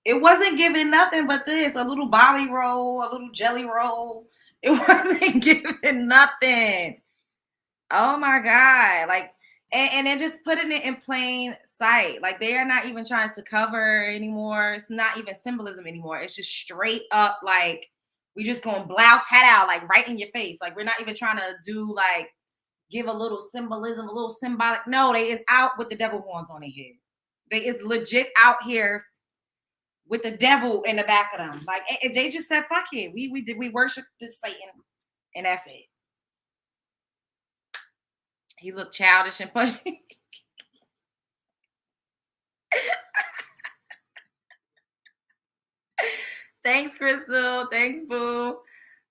it wasn't giving nothing but this, a little Bali roll, a little jelly roll. It wasn't giving nothing. Oh my God. Like, and they're just putting it in plain sight. Like, they are not even trying to cover anymore. It's not even symbolism anymore. It's just straight up like, we just gonna blow tat out, like right in your face. Like, we're not even trying to do like give a little symbolism, a little symbolic. No, they is out with the devil horns on their head. They is legit out here with the devil in the back of them. Like, they just said, fuck it. We worship this Satan, and that's it. He looked childish and funny. Thanks, Crystal. Thanks, Boo.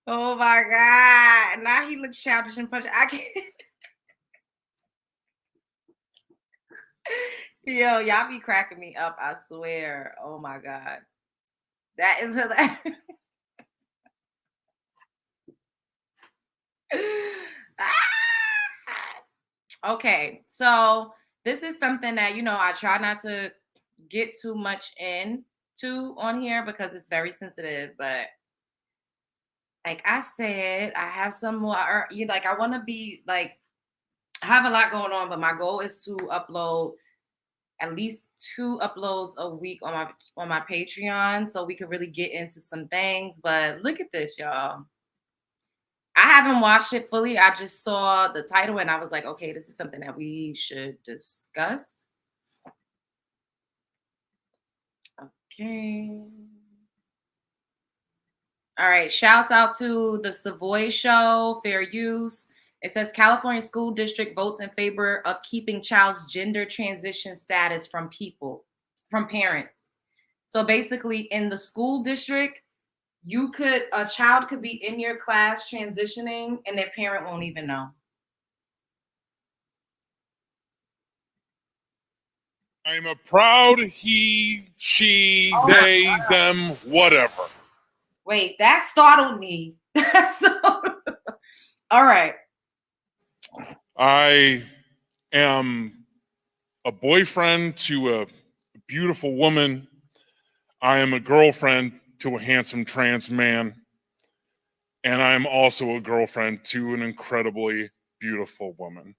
Oh my God. Now he looks childish and punchy. I can't. Yo, y'all be cracking me up, I swear. Oh my God. That is hilarious. Okay, so this is something that I try not to get too much into on here because it's very sensitive. But like I said, I have some more. Like I want to be like I have a lot going on, but my goal is to upload at least 2 uploads a week on my Patreon, so we could really get into some things. But look at this, y'all. I haven't watched it fully. I just saw the title and I was like, okay, this is something that we should discuss. Okay. All right. Shouts out to the Savoy Show, Fair Use. It says California School District votes in favor of keeping child's gender transition status from parents. So basically, in the school district, a child could be in your class transitioning and their parent won't even know. I'm a proud he, she, they, them, whatever. Wait, that startled me. All right. I am a boyfriend to a beautiful woman. I am a girlfriend to a handsome trans man. And I am also a girlfriend to an incredibly beautiful woman.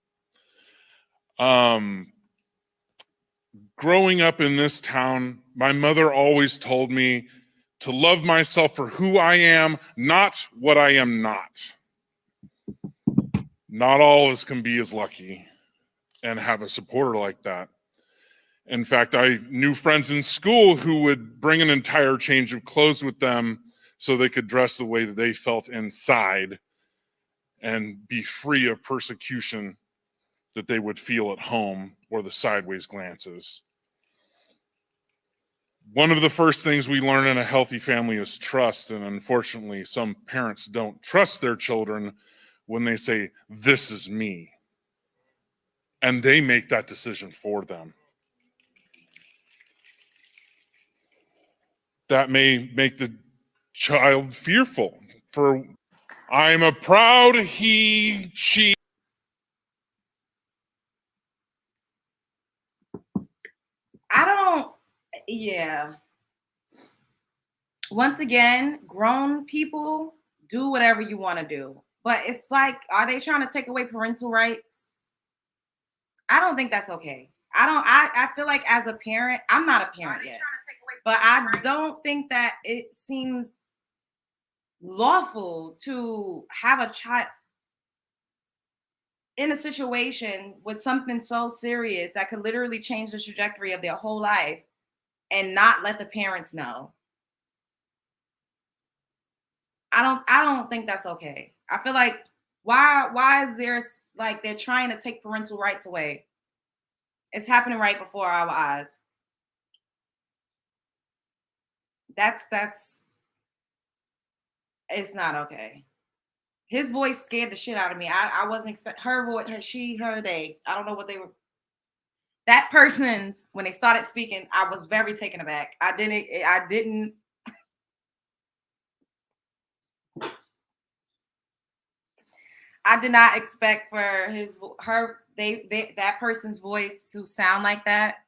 Growing up in this town, my mother always told me to love myself for who I am, not what I am not. Not all of us can be as lucky and have a supporter like that. In fact, I knew friends in school who would bring an entire change of clothes with them so they could dress the way that they felt inside and be free of persecution that they would feel at home or the sideways glances. One of the first things we learn in a healthy family is trust, and unfortunately, some parents don't trust their children when they say, "This is me," and they make that decision for them. That may make the child fearful. I'm a proud he, she. Yeah. Once again, grown people do whatever you want to do. But it's like, are they trying to take away parental rights? I don't think that's okay. I feel like as a parent, I'm not a parent yet, but I don't think that it seems lawful to have a child in a situation with something so serious that could literally change the trajectory of their whole life and not let the parents know. I don't think that's okay. I feel like why is there like they're trying to take parental rights away? It's happening right before our eyes. That's it's not okay. His voice scared the shit out of me. I wasn't expect her voice, they. I don't know what they were. That person's when they started speaking, I was very taken aback. I didn't. I did not expect for that person's voice to sound like that.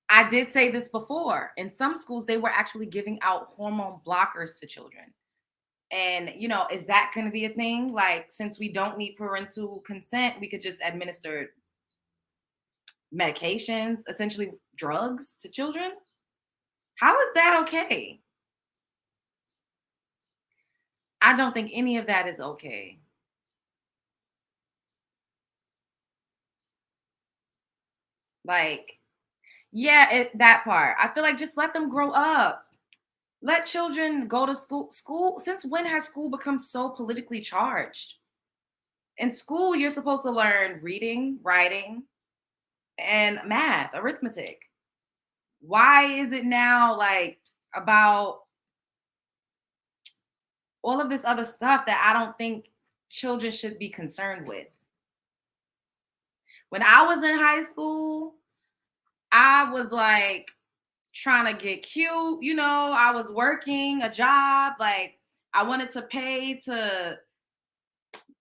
I did say this before. In some schools, they were actually giving out hormone blockers to children. And, is that going to be a thing? Like, since we don't need parental consent, we could just administer medications, essentially drugs to children? How is that okay? I don't think any of that is okay. Like, yeah, that part. I feel like just let them grow up. Let children go to school. Since when has school become so politically charged? In school, you're supposed to learn reading, writing, and math, arithmetic. Why is it now like about all of this other stuff that I don't think children should be concerned with? When I was in high school, I was like trying to get cute. You know, I was working a job. Like, I wanted to pay to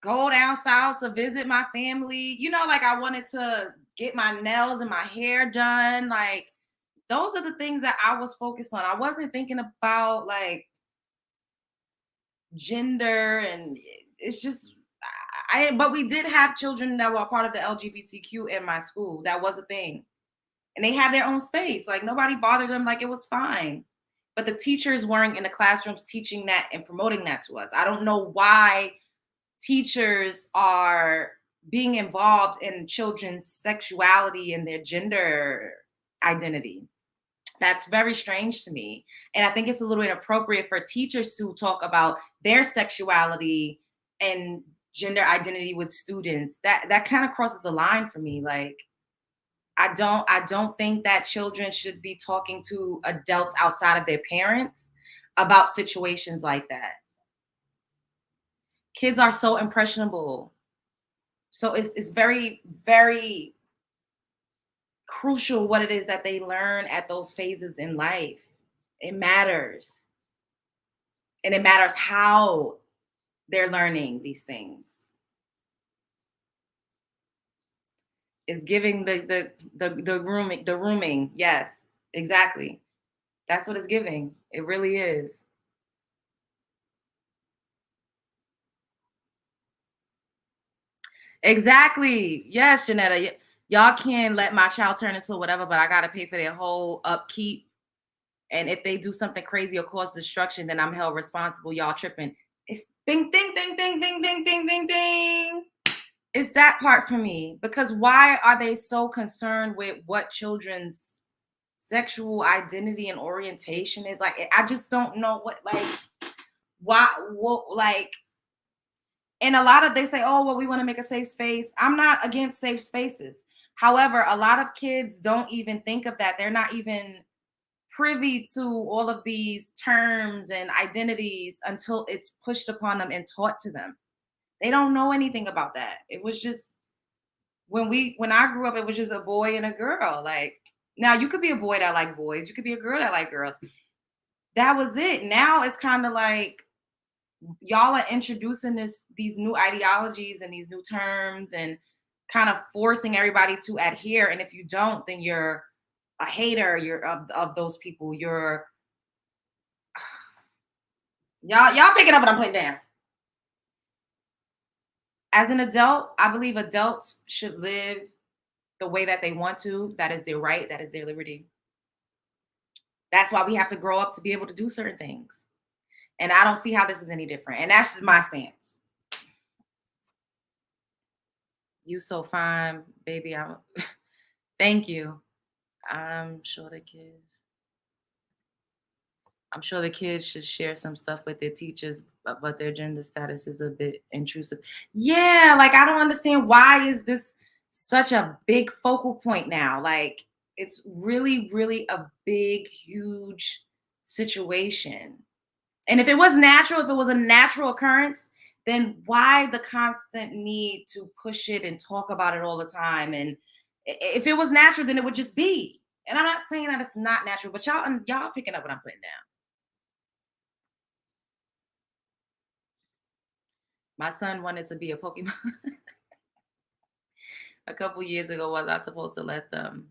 go down south to visit my family. You know, like I wanted to get my nails and my hair done. Like, those are the things that I was focused on. I wasn't thinking about like gender, and it's just but we did have children that were a part of the LGBTQ in my school. That was a thing. And they had their own space. Like, nobody bothered them. Like, it was fine. But the teachers weren't in the classrooms teaching that and promoting that to us. I don't know why teachers are being involved in children's sexuality and their gender identity. That's very strange to me. And I think it's a little inappropriate for teachers to talk about their sexuality and gender identity with students. That kind of crosses the line for me. Like, I don't think that children should be talking to adults outside of their parents about situations like that. Kids are so impressionable. So it's very, very crucial what it is that they learn at those phases in life. It matters. And it matters how they're learning these things. It's giving the rooming. Yes, exactly. That's what it's giving. It really is. Exactly. Yes, Janetta. Y'all can let my child turn into whatever, but I gotta pay for their whole upkeep. And if they do something crazy or cause destruction, then I'm held responsible. Y'all tripping. It's ding, ding, ding, ding, ding, ding, ding, ding, ding. It's that part for me. Because why are they so concerned with what children's sexual identity and orientation is? Like, I just don't know what, like, why, what, like, and a lot of, they say, oh, well, we want to make a safe space. I'm not against safe spaces. However, a lot of kids don't even think of that. They're not even privy to all of these terms and identities until it's pushed upon them and taught to them. They don't know anything about that. It was just, when I grew up, it was just a boy and a girl. Like, now you could be a boy that like boys, you could be a girl that like girls. That was it. Now it's kind of like y'all are introducing these new ideologies and these new terms and kind of forcing everybody to adhere. And if you don't, then you're a hater. You're of those people. You're y'all picking up what I'm putting down. As an adult, I believe adults should live the way that they want to. That is their right. That is their liberty. That's why we have to grow up to be able to do certain things. And I don't see how this is any different. And that's just my stance. You so fine, baby. Thank you. I'm sure the kids should share some stuff with their teachers, but their gender status is a bit intrusive. Yeah, like, I don't understand, why is this such a big focal point now? Like, it's really, really a big, huge situation. And if it was natural, if it was a natural occurrence, then why the constant need to push it and talk about it all the time? And if it was natural, then it would just be. And I'm not saying that it's not natural, but y'all picking up what I'm putting down. My son wanted to be a Pokemon a couple years ago. Was I supposed to let them?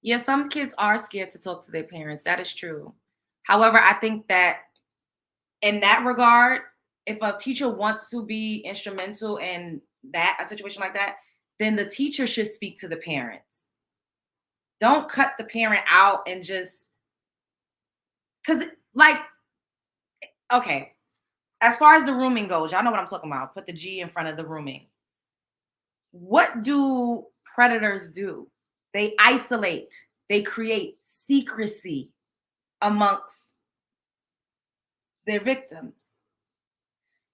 Yeah, some kids are scared to talk to their parents. That is true. However, I think that in that regard, if a teacher wants to be instrumental in a situation like that, then the teacher should speak to the parents. Don't cut the parent out and just, because, like, okay, as far as the rooming goes, y'all know what I'm talking about. Put the G in front of the rooming. What do predators do? They isolate. They create secrecy amongst their victims.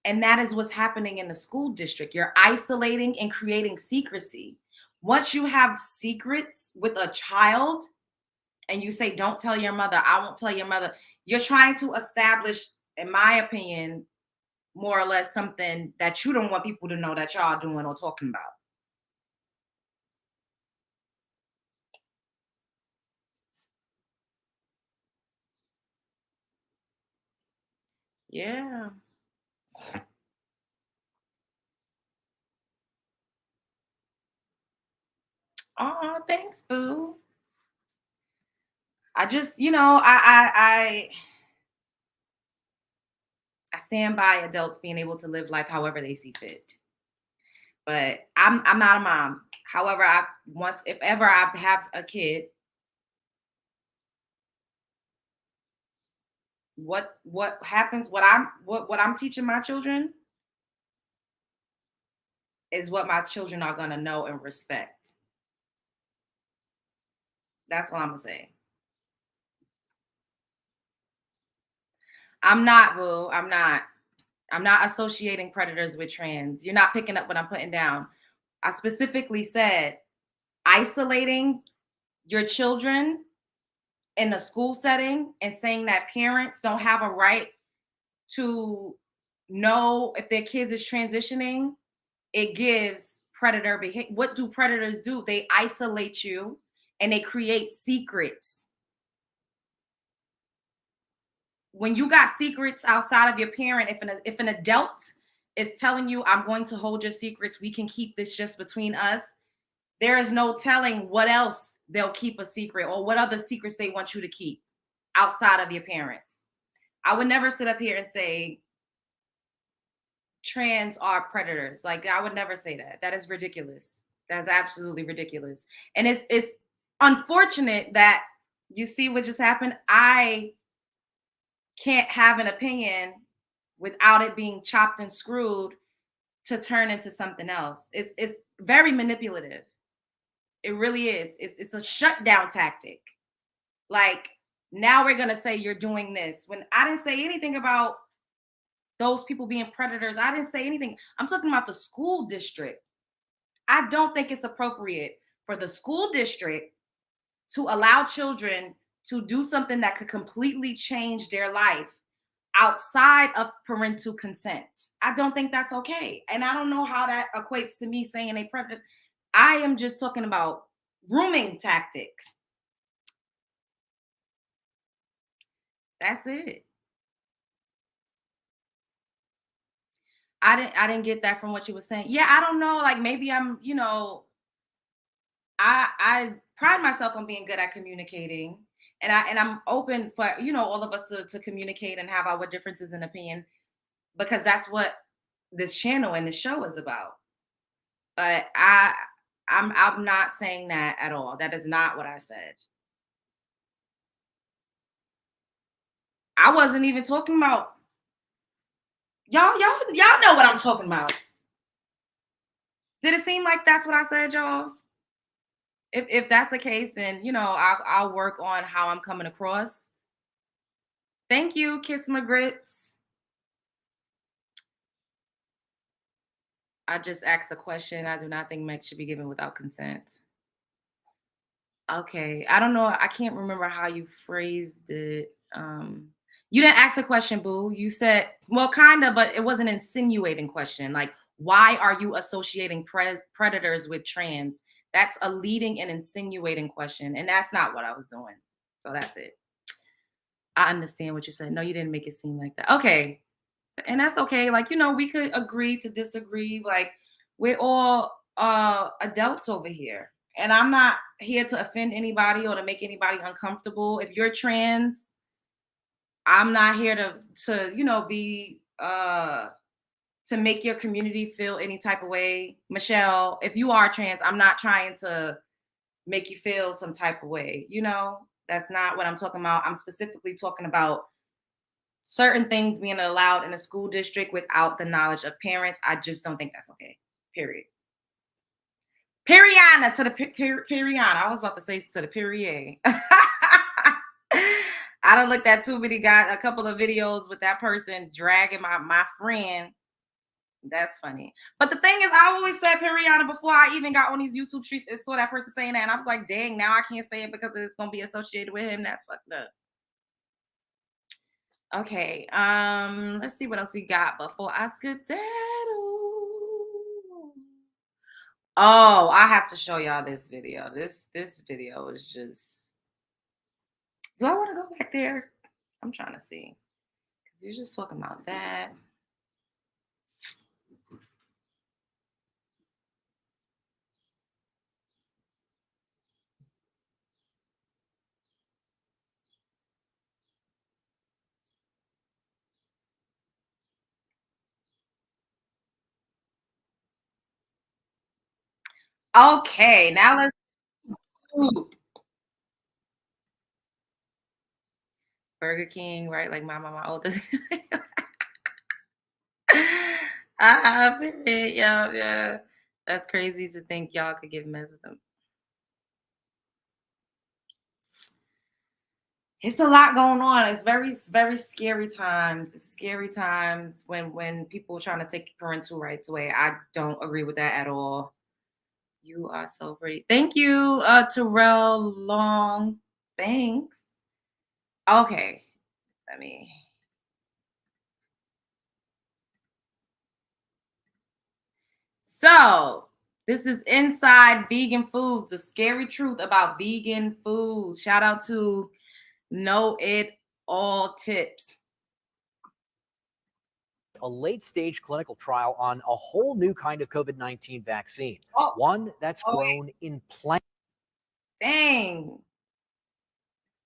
And that is what's happening in the school district. You're isolating and creating secrecy. Once you have secrets with a child and you say, don't tell your mother, I won't tell your mother, you're trying to establish, in my opinion, more or less something that you don't want people to know that y'all doing or talking about. Yeah. Oh, thanks, boo. I just, I stand by adults being able to live life however they see fit. But I'm not a mom. However, if ever I have a kid, what happens, what I'm teaching my children is what my children are gonna know and respect. That's what I'm gonna say. I'm not, boo. I'm not associating predators with trans. You're not picking up what I'm putting down. I specifically said isolating your children in a school setting and saying that parents don't have a right to know if their kids is transitioning. It gives predator behavior. What do predators do? They isolate you and they create secrets. When you got secrets outside of your parent, if an adult is telling you, I'm going to hold your secrets, we can keep this just between us, there is no telling what else they'll keep a secret or what other secrets they want you to keep outside of your parents. I would never sit up here and say trans are predators. Like, I would never say that. That is ridiculous. That's absolutely ridiculous. And it's unfortunate that you see what just happened. I can't have an opinion without it being chopped and screwed to turn into something else. It's very manipulative. It really is. It's a shutdown tactic. Like, now we're gonna say you're doing this when I didn't say anything about those people being predators. I didn't say anything. I'm talking about the school district. I don't think it's appropriate for the school district to allow children to do something that could completely change their life outside of parental consent. I don't think that's okay. And I don't know how that equates to me saying they predators. I am just talking about grooming tactics. That's it. I didn't get that from what you were saying. Yeah, I don't know. Like, maybe I'm, I pride myself on being good at communicating. And I'm open for, all of us to communicate and have our differences in opinion, because that's what this channel and this show is about. But I'm not saying that at all. That is not what I said. I wasn't even talking about y'all know what I'm talking about. Did it seem like that's what I said, y'all? If that's the case, then I'll work on how I'm coming across. Thank you, Kiss My Grits. I just asked a question. I do not think Meg should be given without consent. Okay. I don't know. I can't remember how you phrased it. You didn't ask the question, boo. You said, well, kind of, but it was an insinuating question. Like, why are you associating predators with trans? That's a leading and insinuating question. And that's not what I was doing. So that's it. I understand what you said. No, you didn't make it seem like that. Okay. And that's okay. Like, we could agree to disagree. Like, we're all adults over here. And I'm not here to offend anybody or to make anybody uncomfortable. If you're trans, I'm not here to be to make your community feel any type of way. Michelle, if you are trans, I'm not trying to make you feel some type of way. That's not what I'm talking about. I'm specifically talking about certain things being allowed in a school district without the knowledge of parents. I just don't think that's okay. Period. Periana to the Periana. I was about to say to the Perrier. I don't look at too many guys, a couple of videos with that person dragging my friend. That's funny. But the thing is, I always said Periana before I even got on these YouTube streets and saw that person saying that. And I was like, dang, now I can't say it because it's going to be associated with him. That's fucked up. Okay. Let's see what else we got before I skedaddle. Oh, I have to show y'all this video. This video is just. Do I want to go back there? I'm trying to see. Because you're just talking about that. Okay, now let's do Burger King, right? Like my oldest. Yeah. That's crazy to think y'all could get mess with them. It's a lot going on. It's very, very scary times. It's scary times when people are trying to take parental rights away. I don't agree with that at all. You are so pretty. Thank you, Terrell Long. Thanks. Okay. Let me. So this is Inside Vegan Foods, the scary truth about vegan foods. Shout out to Know It All Tips. A late-stage clinical trial on a whole new kind of COVID-19 vaccine, one that's grown in plant. Dang.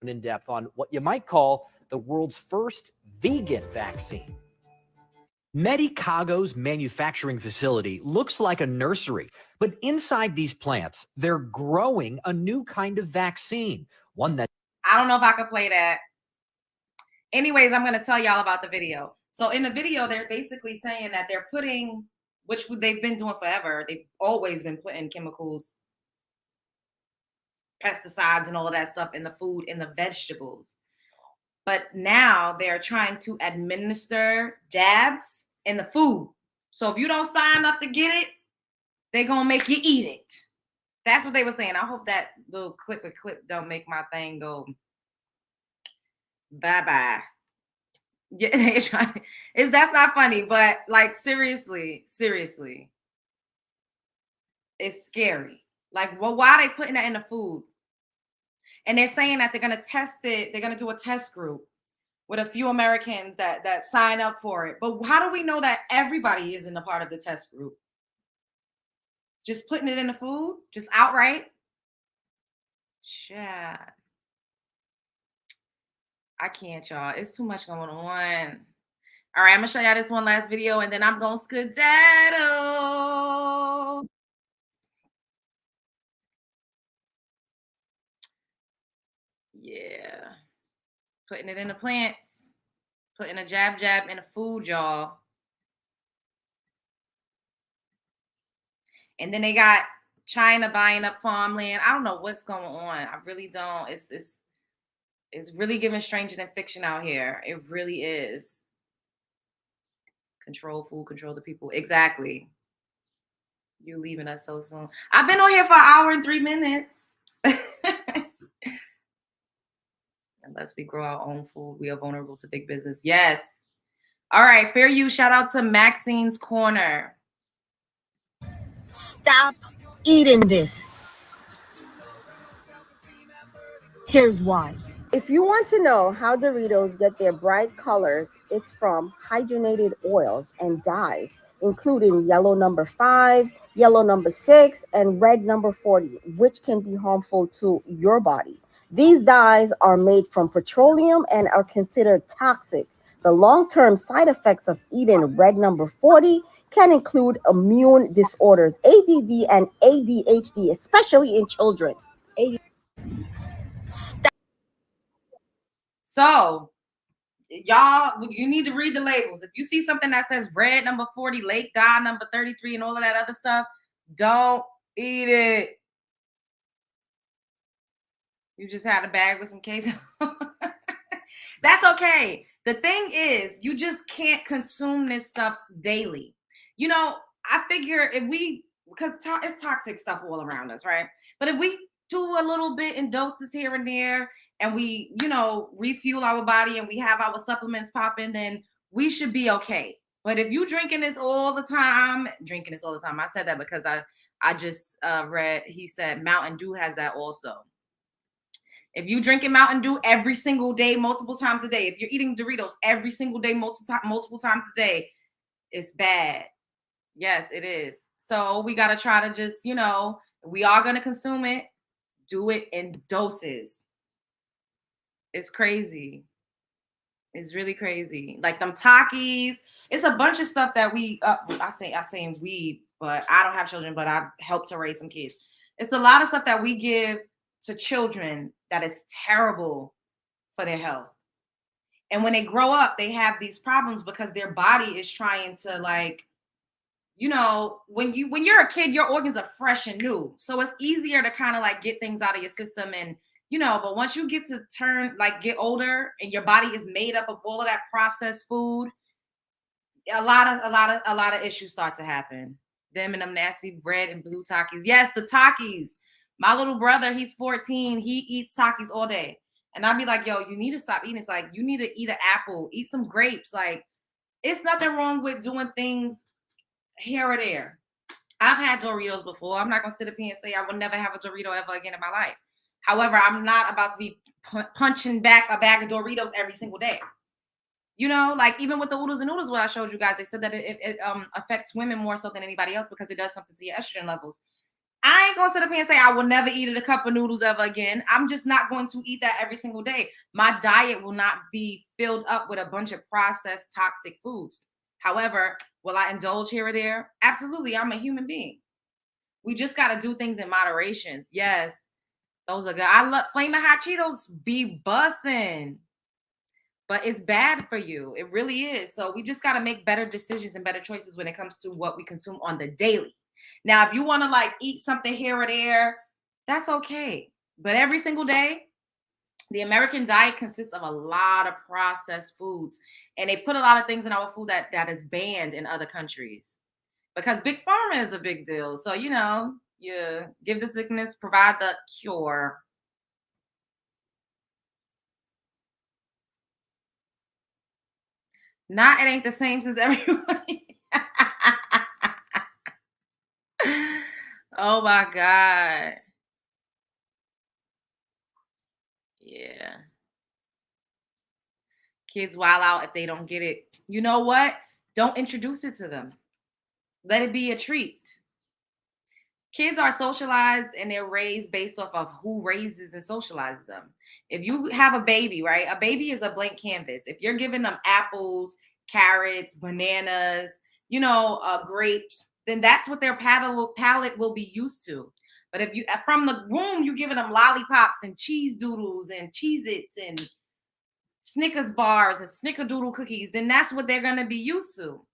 In depth on what you might call the world's first vegan vaccine. Medicago's manufacturing facility looks like a nursery, but inside these plants, they're growing a new kind of vaccine, one that... I don't know if I could play that. Anyways, I'm going to tell y'all about the video. So in the video, they're basically saying that they're putting, which they've been doing forever, they've always been putting chemicals, pesticides, and all of that stuff in the food, in the vegetables. But now they're trying to administer jabs in the food. So if you don't sign up to get it, they're going to make you eat it. That's what they were saying. I hope that little clip don't make my thing go bye-bye. Yeah, that's not funny, but like seriously, it's scary. Like, well, why are they putting that in the food? And they're saying that they're gonna test it. They're gonna do a test group with a few Americans that sign up for it. But how do we know that everybody isn't a part of the test group? Just putting it in the food, just outright. Chat. I can't, y'all. It's too much going on. All right, I'm gonna show y'all this one last video, and then I'm gonna skedaddle. Yeah, putting it in the plants, putting a jab in the food, y'all. And then they got China buying up farmland. I don't know what's going on. I really don't. It's really giving stranger than fiction out here. It really is. Control food, control the people. Exactly. You're leaving us so soon. I've been on here for an hour and 3 minutes. Unless we grow our own food, we are vulnerable to big business. Yes. All right, fair use. Shout out to Maxine's Corner. Stop eating this. Here's why. If you want to know how Doritos get their bright colors, it's from hydrogenated oils and dyes, including yellow number 5, yellow number 6, and red number 40, which can be harmful to your body. These dyes are made from petroleum and are considered toxic. The long-term side effects of eating red number 40 can include immune disorders, ADD and ADHD, especially in children. So, y'all, you need to read the labels. If you see something that says red number 40, late dye number 33, and all of that other stuff, don't eat it. You just had a bag with some queso. That's okay. The thing is, you just can't consume this stuff daily. You know, I figure if we, because it's toxic stuff all around us, right? But if we do a little bit in doses here and there, and we, you know, refuel our body and we have our supplements popping, then we should be okay. But if you drinking this all the time, I said that because I just read, he said Mountain Dew has that also. If you drinking Mountain Dew every single day, multiple times a day, if you're eating Doritos every single day, multiple times a day, it's bad. Yes, it is. So we got to try to just, we are going to consume it, do it in doses. It's crazy. It's really crazy. Like them Takis. It's a bunch of stuff that I say we, but I don't have children, but I help to raise some kids. It's a lot of stuff that we give to children that is terrible for their health. And when they grow up, they have these problems because their body is trying to when you're a kid, your organs are fresh and new. So it's easier to kind of get things out of your system and but once you get to get older and your body is made up of all of that processed food, a lot of issues start to happen. Them and them nasty red and blue Takis. Yes, the Takis. My little brother, he's 14. He eats Takis all day. And I'd be like, yo, you need to stop eating. It's like, you need to eat an apple, eat some grapes. Like, it's nothing wrong with doing things here or there. I've had Doritos before. I'm not going to sit up here and say I will never have a Dorito ever again in my life. However, I'm not about to be punching back a bag of Doritos every single day. Even with the oodles and noodles, what I showed you guys, they said that it affects women more so than anybody else because it does something to your estrogen levels. I ain't going to sit up here and say I will never eat a cup of noodles ever again. I'm just not going to eat that every single day. My diet will not be filled up with a bunch of processed toxic foods. However, will I indulge here or there? Absolutely. I'm a human being. We just got to do things in moderation. Yes. Those are good. I love Flamin' Hot Cheetos be bussin', but it's bad for you. It really is. So we just got to make better decisions and better choices when it comes to what we consume on the daily. Now, if you want to eat something here or there, that's okay. But every single day, the American diet consists of a lot of processed foods, and they put a lot of things in our food that is banned in other countries because big pharma is a big deal. So, you give the sickness, provide the cure. It ain't the same since everybody. Oh my God. Yeah. Kids wild out if they don't get it. You know what? Don't introduce it to them. Let it be a treat. Kids are socialized and they're raised based off of who raises and socializes them. If you have a baby, right? A baby is a blank canvas. If you're giving them apples, carrots, bananas, grapes, then that's what their palate will be used to. But if you from the womb, you giving them lollipops and cheese doodles and Cheez-Its and Snickers bars and Snickerdoodle cookies, then that's what they're going to be used to.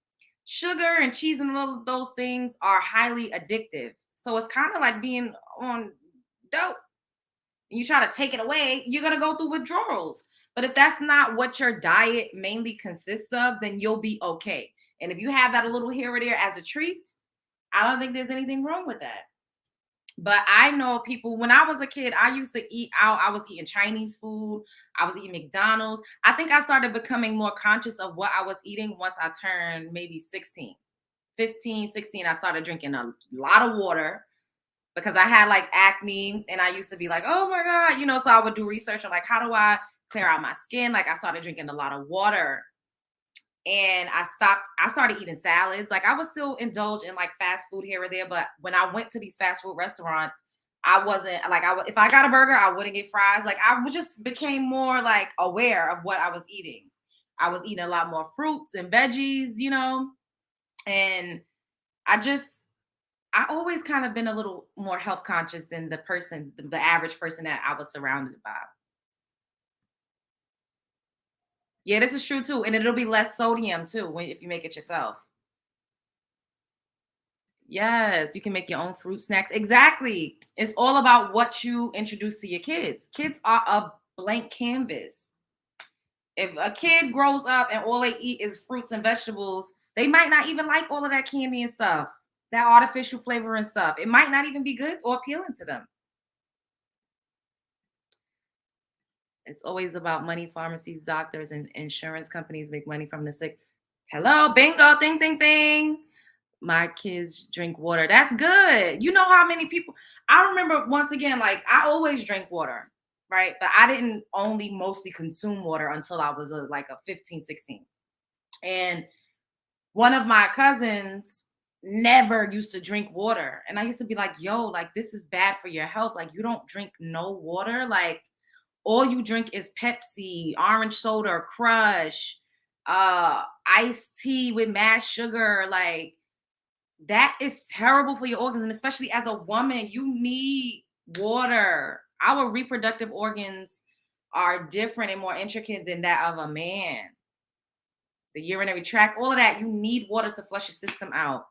Sugar and cheese and all of those things are highly addictive. So it's kind of like being on dope. You try to take it away, you're going to go through withdrawals. But if that's not what your diet mainly consists of, then you'll be okay. And if you have that a little here or there as a treat, I don't think there's anything wrong with that. But I know people, when I was a kid, I used to eat out. I was eating Chinese food. I was eating McDonald's. I think I started becoming more conscious of what I was eating once I turned maybe 16. 15, 16, I started drinking a lot of water because I had acne and I used to be like, oh my God, so I would do research on how do I clear out my skin? I started drinking a lot of water and I started eating salads. I would still indulge in fast food here or there. But when I went to these fast food restaurants, I wasn't if I got a burger, I wouldn't get fries. I just became more aware of what I was eating. I was eating a lot more fruits and veggies, and I always kind of been a little more health conscious than the average person that I was surrounded by. Yeah, this is true too. And it'll be less sodium too if you make it yourself. Yes, you can make your own fruit snacks. Exactly. It's all about what you introduce to your kids. Kids are a blank canvas. If a kid grows up and all they eat is fruits and vegetables, they might not even like all of that candy and stuff, that artificial flavor and stuff. It might not even be good or appealing to them. It's always about money. Pharmacies, doctors, and insurance companies make money from the sick. Hello, bingo, ding, ding, ding. My kids drink water. That's good. You know how many people, I remember once again, I always drink water, right? But I didn't only mostly consume water until I was like a 15, 16. And one of my cousins never used to drink water. And I used to be like, yo, like, this is bad for your health. Like, you don't drink no water. Like, all you drink is Pepsi, orange soda, Crush, iced tea with mashed sugar. Like, that is terrible for your organs. And especially as a woman, you need water. Our reproductive organs are different and more intricate than that of a man. The urinary tract, all of that, you need water to flush your system out.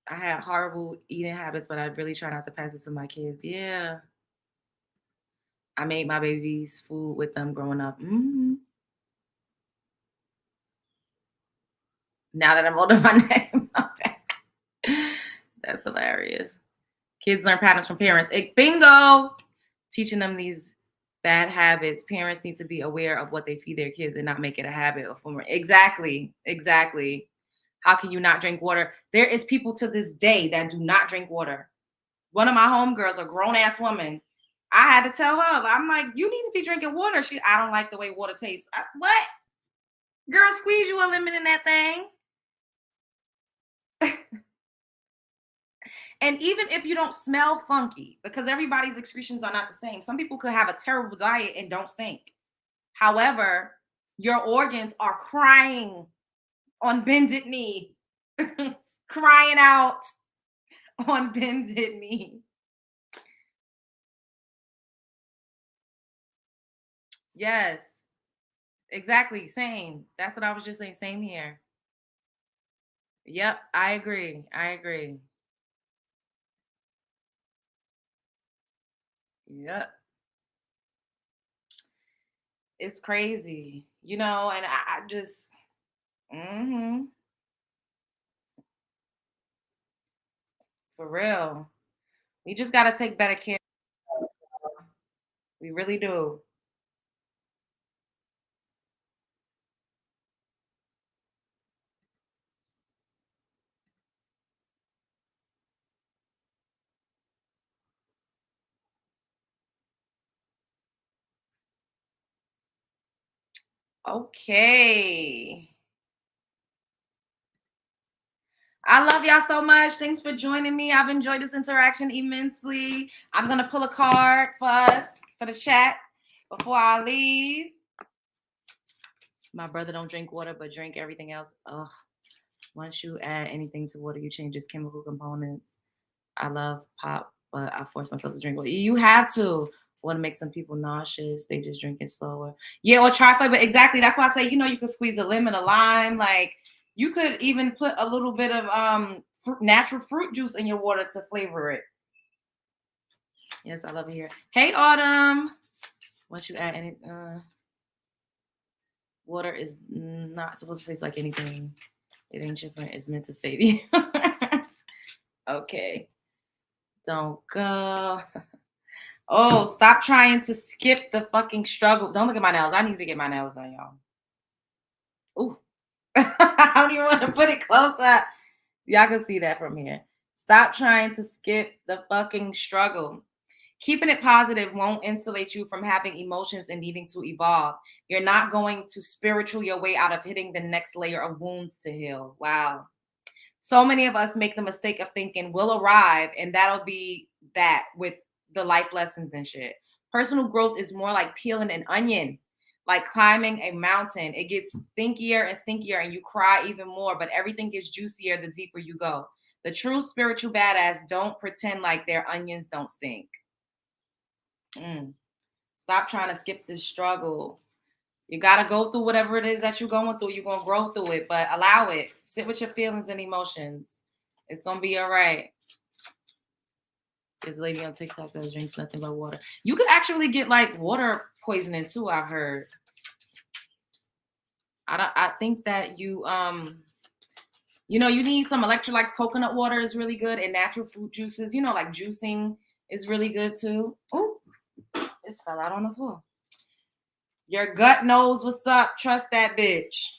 I had horrible eating habits, but I really try not to pass it to my kids. Yeah. I made my babies food with them growing up. Now that I'm holding my neck in my back. That's hilarious. Kids learn patterns from parents. Bingo! Teaching them these bad habits. Parents need to be aware of what they feed their kids and not make it a habit. Exactly. How can you not drink water? There is people to this day that do not drink water. One of my homegirls, a grown-ass woman, I had to tell her, I'm like, you need to be drinking water. I don't like the way water tastes. What? Girl, squeeze you a lemon in that thing. And even if you don't smell funky, because everybody's excretions are not the same. Some people could have a terrible diet and don't stink. However, your organs are crying on bended knee, crying out on bended knee. Yes, exactly. Same. That's what I was just saying. Same here. Yep, I agree. Yep. It's crazy, and I just, for real. We just got to take better care. We really do. Okay. I love y'all so much. Thanks for joining me. I've enjoyed this interaction immensely. I'm going to pull a card for us for the chat before I leave. My brother don't drink water, but drink everything else. Ugh. Once you add anything to water, you change its chemical components. I love pop, but I force myself to drink water. You have to. Want to make some people nauseous. They just drink it slower. Yeah, or try flavor. Exactly. That's why I say, you could squeeze a lemon, a lime. Like, you could even put a little bit of natural fruit juice in your water to flavor it. Yes, I love it here. Hey, Autumn. Once you add any water is not supposed to taste like anything. It ain't different. It's meant to save you. Okay. Don't go. Oh, stop trying to skip the fucking struggle. Don't look at my nails. I need to get my nails done, y'all. Ooh. I don't even want to put it close up. Y'all can see that from here. Stop trying to skip the fucking struggle. Keeping it positive won't insulate you from having emotions and needing to evolve. You're not going to spiritual your way out of hitting the next layer of wounds to heal. Wow. So many of us make the mistake of thinking we'll arrive and that'll be that with the life lessons and shit. Personal growth is more like peeling an onion, like climbing a mountain. It gets stinkier and stinkier and you cry even more, but everything gets juicier the deeper you go. The true spiritual badass don't pretend like their onions don't stink. Stop trying to skip this struggle. You got to go through whatever it is that you're going through. You're going to grow through it, but allow it. Sit with your feelings and emotions. It's going to be all right. This lady on TikTok that drinks nothing but water. You could actually get like water poisoning too, I've heard. I think that you need some electrolytes. Coconut water is really good, and natural fruit juices, like juicing is really good too. Oh, this fell out on the floor. Your gut knows what's up. Trust that bitch.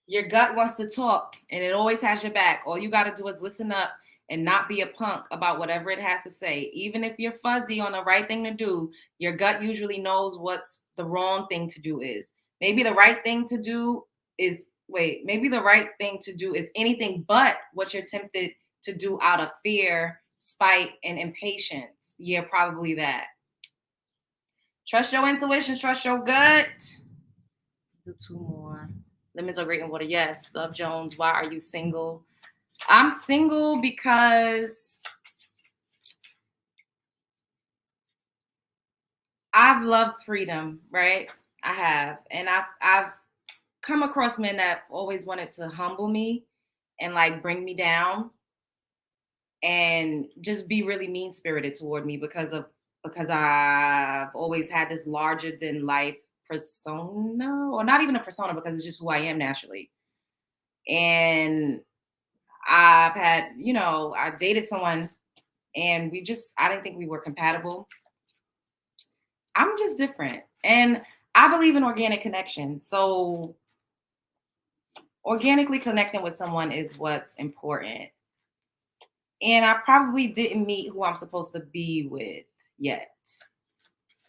Your gut wants to talk, and it always has your back. All you got to do is listen up and not be a punk about whatever it has to say. Even if you're fuzzy on the right thing to do, your gut usually knows what's the wrong thing to do is. Maybe the right thing to do is, maybe the right thing to do is anything but what you're tempted to do out of fear, spite, and impatience. Yeah, probably that. Trust your intuition, trust your gut. Do 2 more. Lemons are great in water. Yes. Love Jones. Why are you single? I'm single because I've loved freedom, right? I have. And I've come across men that always wanted to humble me and like bring me down and just be really mean spirited toward me because I've always had this larger than life persona, or not even a persona because it's just who I am naturally. And I've had, I dated someone and I didn't think we were compatible. I'm just different. And I believe in organic connection. So organically connecting with someone is what's important. And I probably didn't meet who I'm supposed to be with yet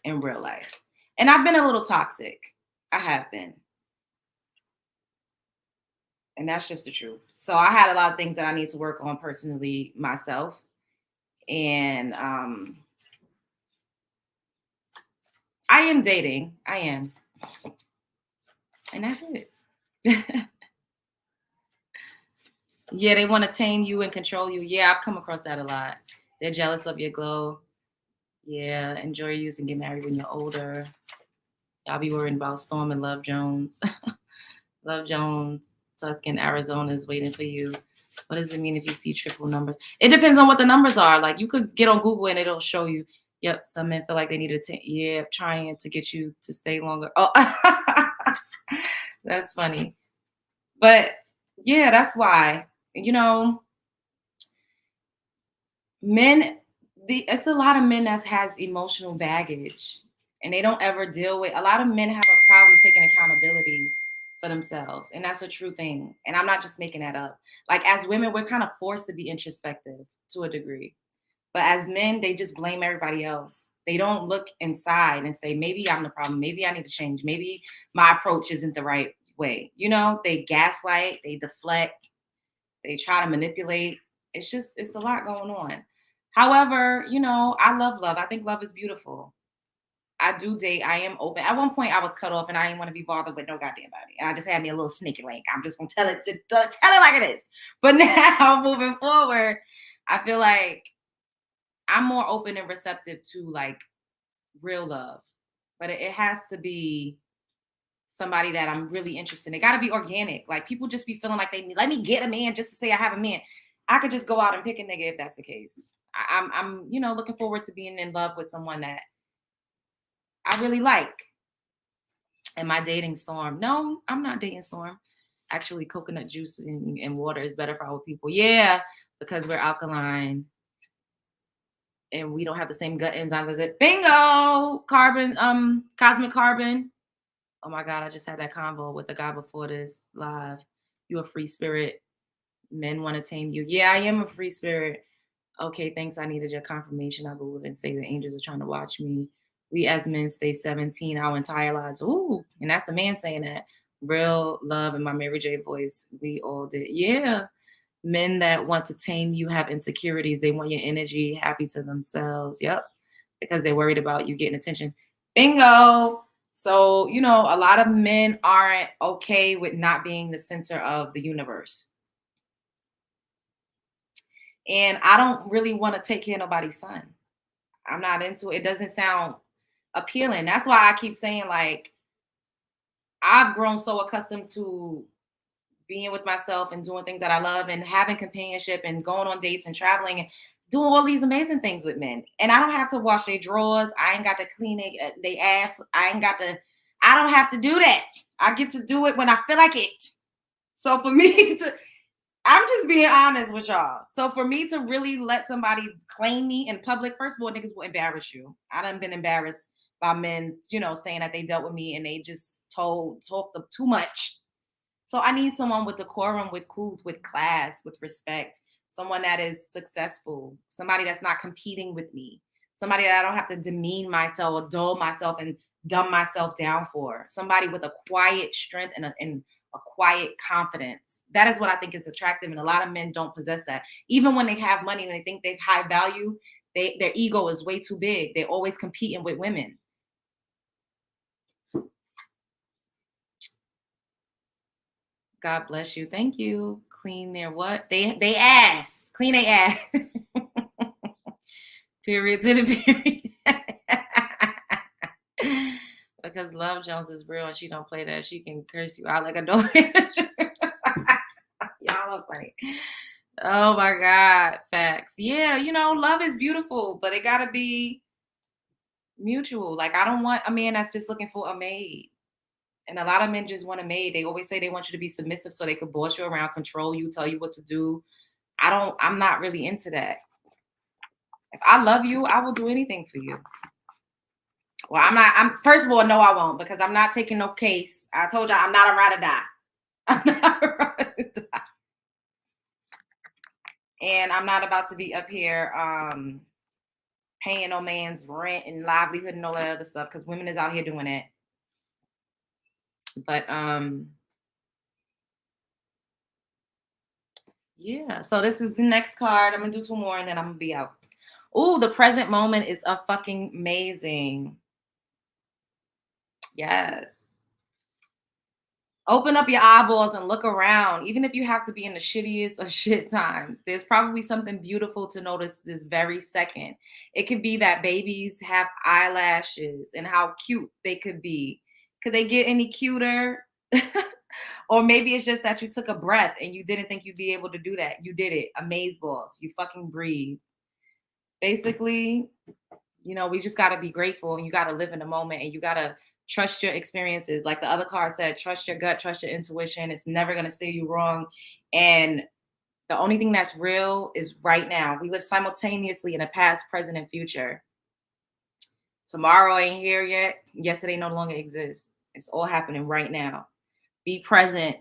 in real life. And I've been a little toxic. I have been. And that's just the truth. So I had a lot of things that I need to work on personally myself. And I am dating. I am. And that's it. Yeah, they want to tame you and control you. Yeah, I've come across that a lot. They're jealous of your glow. Yeah, enjoy your youth and get married when you're older. Y'all be worrying about Storm and Love Jones. Love Jones, Tuscan, Arizona is waiting for you. What does it mean if you see triple numbers? It depends on what the numbers are. Like you could get on Google and it'll show you. Yep, some men feel like they need a trying to get you to stay longer. Oh, that's funny. But yeah, that's why. It's a lot of men that has emotional baggage and they don't ever deal with. A lot of men have a problem taking accountability for themselves, and that's a true thing. And I'm not just making that up. Like as women, we're kind of forced to be introspective to a degree, but as men, they just blame everybody else. They don't look inside and say, maybe I'm the problem. Maybe I need to change. Maybe my approach isn't the right way. They gaslight, they deflect, they try to manipulate. It's a lot going on. However, I love love. I think love is beautiful. I do date. I am open. At one point, I was cut off, and I didn't want to be bothered with no goddamn body. And I just had me a little sneaky link. I'm just gonna tell it like it is. But now, moving forward, I feel like I'm more open and receptive to like real love. But it has to be somebody that I'm really interested in. It got to be organic. Like people just be feeling like let me get a man just to say I have a man. I could just go out and pick a nigga if that's the case. I'm looking forward to being in love with someone that I really like. Am I dating Storm? No, I'm not dating Storm. Actually, coconut juice and water is better for our people. Yeah, because we're alkaline and we don't have the same gut enzymes as it. Bingo! Cosmic carbon. Oh my God, I just had that convo with the guy before this live. You a free spirit. Men want to tame you. Yeah, I am a free spirit. Okay, thanks. I needed your confirmation. I Googled and say the angels are trying to watch me. We as men stay 17 our entire lives. Ooh, and that's a man saying that. Real love in my Mary J voice. We all did. Yeah. Men that want to tame you have insecurities. They want your energy, happy to themselves. Yep. Because they're worried about you getting attention. Bingo. So, a lot of men aren't okay with not being the center of the universe. And I don't really want to take care of nobody's son. I'm not into it. It doesn't sound appealing. That's why I keep saying, like, I've grown so accustomed to being with myself and doing things that I love and having companionship and going on dates and traveling and doing all these amazing things with men. And I don't have to wash their drawers. I ain't got to clean their ass. I don't have to do that. I get to do it when I feel like it. So for me I'm just being honest with y'all. So for me to really let somebody claim me in public, first of all, niggas will embarrass you. I done been embarrassed by men, saying that they dealt with me and they just talked too much. So I need someone with decorum, with cool, with class, with respect, someone that is successful, somebody that's not competing with me, somebody that I don't have to demean myself or dull myself and dumb myself down for, somebody with a quiet strength and a quiet confidence. That is what I think is attractive. And a lot of men don't possess that. Even when they have money and they think they're high value, their ego is way too big. They're always competing with women. God bless you. Thank you. Clean their what? They ass. Clean their ass. Period to the period. Because Love Jones is real and she don't play that. She can curse you out like a dog. Y'all are funny. Oh my God. Facts. Yeah, love is beautiful, but it gotta be mutual. Like, I don't want a man that's just looking for a maid. And a lot of men just want a maid. They always say they want you to be submissive so they could boss you around, control you, tell you what to do. I'm not really into that. If I love you, I will do anything for you. Well, first of all, no, I won't, because I'm not taking no case. I told you I'm not a ride or die. I'm not a ride or die. And I'm not about to be up here paying no man's rent and livelihood and all that other stuff, because women is out here doing it. But yeah, so this is the next card. I'm gonna do 2 more and then I'm gonna be out. Oh, the present moment is a fucking amazing. Yes. Open up your eyeballs and look around. Even if you have to be in the shittiest of shit times, there's probably something beautiful to notice this very second. It could be that babies have eyelashes and how cute they could be. Could they get any cuter? Or maybe it's just that you took a breath and you didn't think you'd be able to do that. You did it. Amazeballs. You fucking breathe. Basically, we just got to be grateful, and you got to live in the moment, and you got to trust your experiences. Like the other card said, trust your gut, trust your intuition. It's never going to steer you wrong. And the only thing that's real is right now. We live simultaneously in the past, present, and future. Tomorrow ain't here yet. Yesterday no longer exists. It's all happening right now. Be present.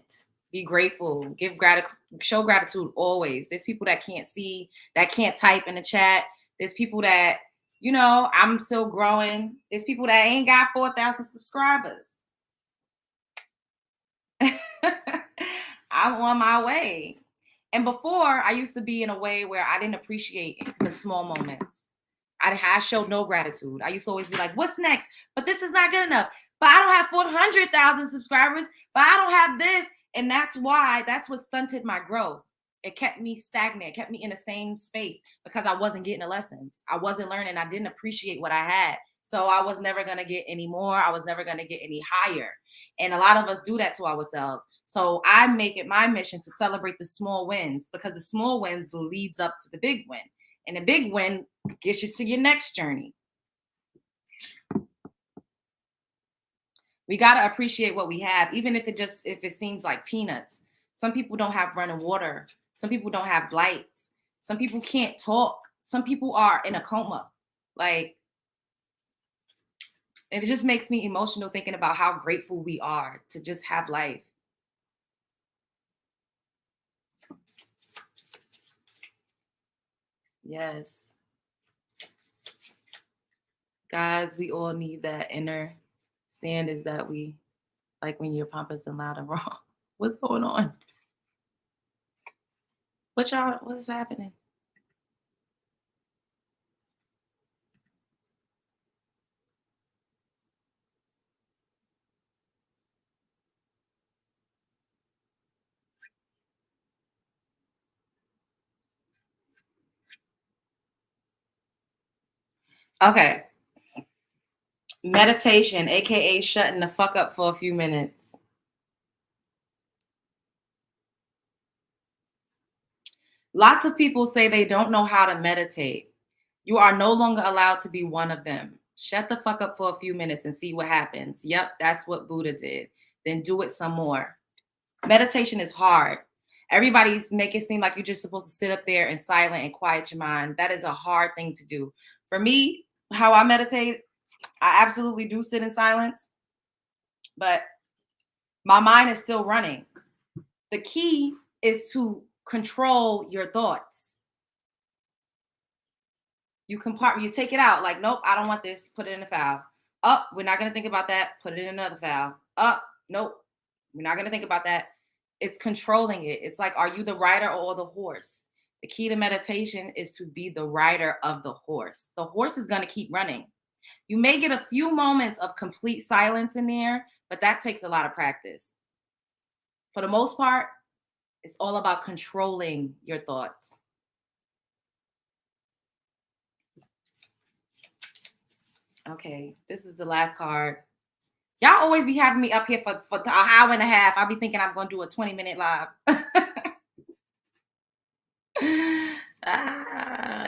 Be grateful. Give gratitude. Show gratitude always. There's people that can't see, that can't type in the chat. There's people that, I'm still growing. There's people that ain't got 4,000 subscribers. I'm on my way. And before, I used to be in a way where I didn't appreciate the small moments. I showed no gratitude. I used to always be like, what's next? But this is not good enough. But I don't have 400,000 subscribers. But I don't have this. And that's what stunted my growth. It kept me stagnant. It kept me in the same space because I wasn't getting the lessons. I wasn't learning. I didn't appreciate what I had. So I was never going to get any more. I was never going to get any higher. And a lot of us do that to ourselves. So I make it my mission to celebrate the small wins, because the small wins leads up to the big win. And the big win gets you to your next journey. We got to appreciate what we have, even if it seems like peanuts. Some people don't have running water. Some people don't have lights. Some people can't talk. Some people are in a coma. Like, it just makes me emotional thinking about how grateful we are to just have life. Yes. Guys, we all need that inner standards that we like when you're pompous and loud and wrong. What's going on? What is happening? Okay. Meditation, aka shutting the fuck up for a few minutes. Lots of people say they don't know how to meditate. You are no longer allowed to be one of them. Shut the fuck up for a few minutes and see what happens. Yep, that's what Buddha did. Then do it some more. Meditation is hard. Everybody's making it seem like you're just supposed to sit up there and silent and quiet your mind. That is a hard thing to do. For me, how I meditate, I absolutely do sit in silence, but my mind is still running. The key is to control your thoughts. You take it out. Like, nope, I don't want this. Put it in the file. We're not going to think about that. Put it in another file. Nope, we're not going to think about that. It's controlling it. It's like, are you the rider or the horse? The key to meditation is to be the rider of the horse. The horse is going to keep running. You may get a few moments of complete silence in there, but that takes a lot of practice. For the most part, it's all about controlling your thoughts. Okay, this is the last card. Y'all always be having me up here for an hour and a half. I'll be thinking I'm going to do a 20-minute live.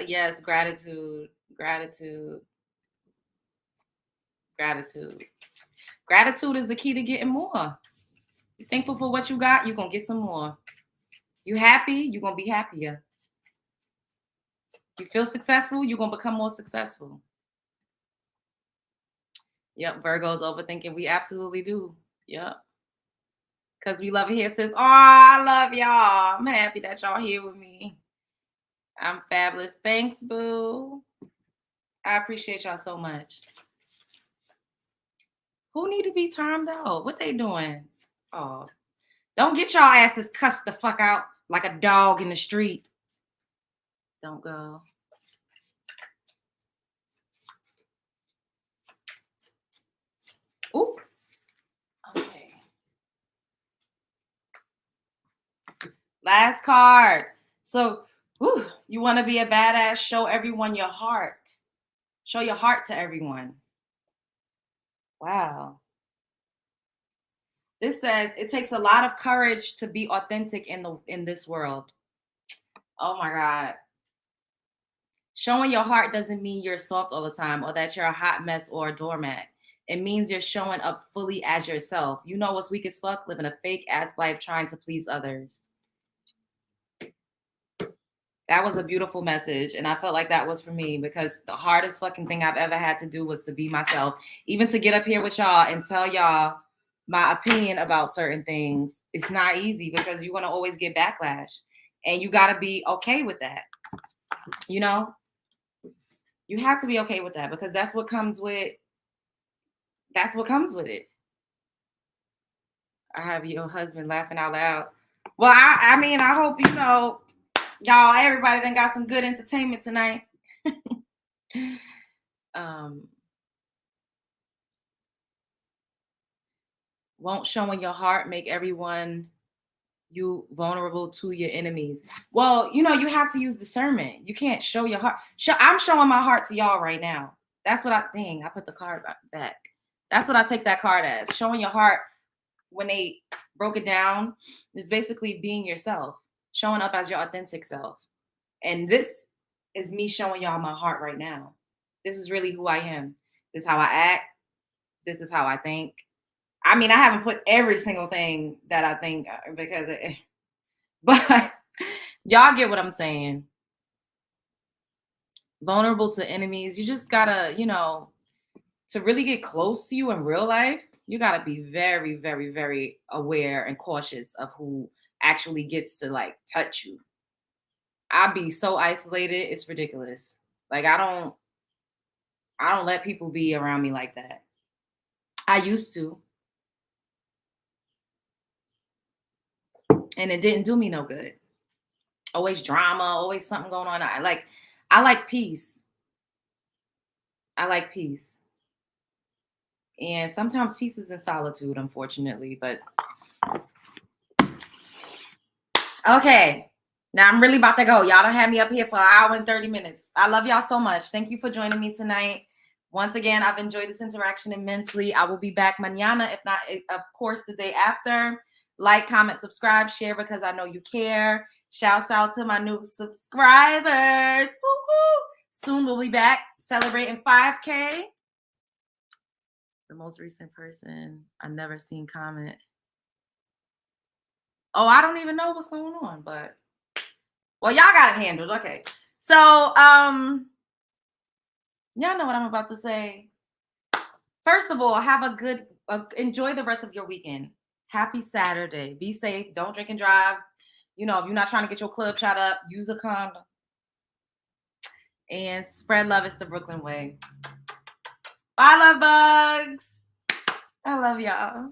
Yes, gratitude. Gratitude is the key to getting more. You're thankful for what you got, you're going to get some more. You happy, you're going to be happier. You feel successful, you're going to become more successful. Yep, Virgo's overthinking. We absolutely do. Yep. Because we love it here, sis. Oh, I love y'all. I'm happy that y'all here with me. I'm fabulous. Thanks, boo. I appreciate y'all so much. Who need to be timed out? What they doing? Oh, don't get y'all asses cussed the fuck out like a dog in the street. Don't go. Ooh. Okay. Last card. So, you want to be a badass? Show everyone your heart. Show your heart to everyone. Wow. This says it takes a lot of courage to be authentic in this world. Oh my God. Showing your heart doesn't mean you're soft all the time or that you're a hot mess or a doormat. It means you're showing up fully as yourself. You know what's weak as fuck? Living a fake ass life trying to please others. That was a beautiful message. And I felt like that was for me because the hardest fucking thing I've ever had to do was to be myself. Even to get up here with y'all and tell y'all my opinion about certain things. It's not easy because you're going to always get backlash. And you got to be okay with that. You know? You have to be okay with that because that's what comes with it. I have your husband laughing out loud. Well, I mean, I hope you know, y'all, everybody done got some good entertainment tonight. Won't showing your heart make everyone you vulnerable to your enemies? Well, you know, you have to use discernment. You can't show your heart. I'm showing my heart to y'all right now. That's what I think. I put the card back. That's what I take that card as. Showing your heart, when they broke it down, is basically being yourself, showing up as your authentic self. And this is me showing y'all my heart right now. This is really who I am. This is how I act. This is how I think. I mean, I haven't put every single thing that I think but y'all get what I'm saying. Vulnerable to enemies. You just gotta, you know, to really get close to you in real life, you gotta be very, very, very aware and cautious of who actually gets to like touch you. I be so isolated, it's ridiculous. Like I don't let people be around me like that. I used to. And it didn't do me no good. Always drama, always something going on. I like peace. I like peace. And sometimes peace is in solitude, unfortunately. But okay. Now I'm really about to go. Y'all don't have me up here for an hour and 30 minutes. I love y'all so much. Thank you for joining me tonight. Once again, I've enjoyed this interaction immensely. I will be back mañana, if not, of course, the day after. Like, comment, subscribe, share because I know you care. Shouts out to my new subscribers. Woo-hoo. Soon we'll be back celebrating 5K. The most recent person I never seen comment. Oh, I don't even know what's going on, but well, y'all got it handled. Okay. So, y'all know what I'm about to say. First of all, have a good, enjoy the rest of your weekend. Happy Saturday. Be safe. Don't drink and drive. You know, if you're not trying to get your club shot up, use a condom. And spread love. It's the Brooklyn way. Bye, love bugs. I love y'all.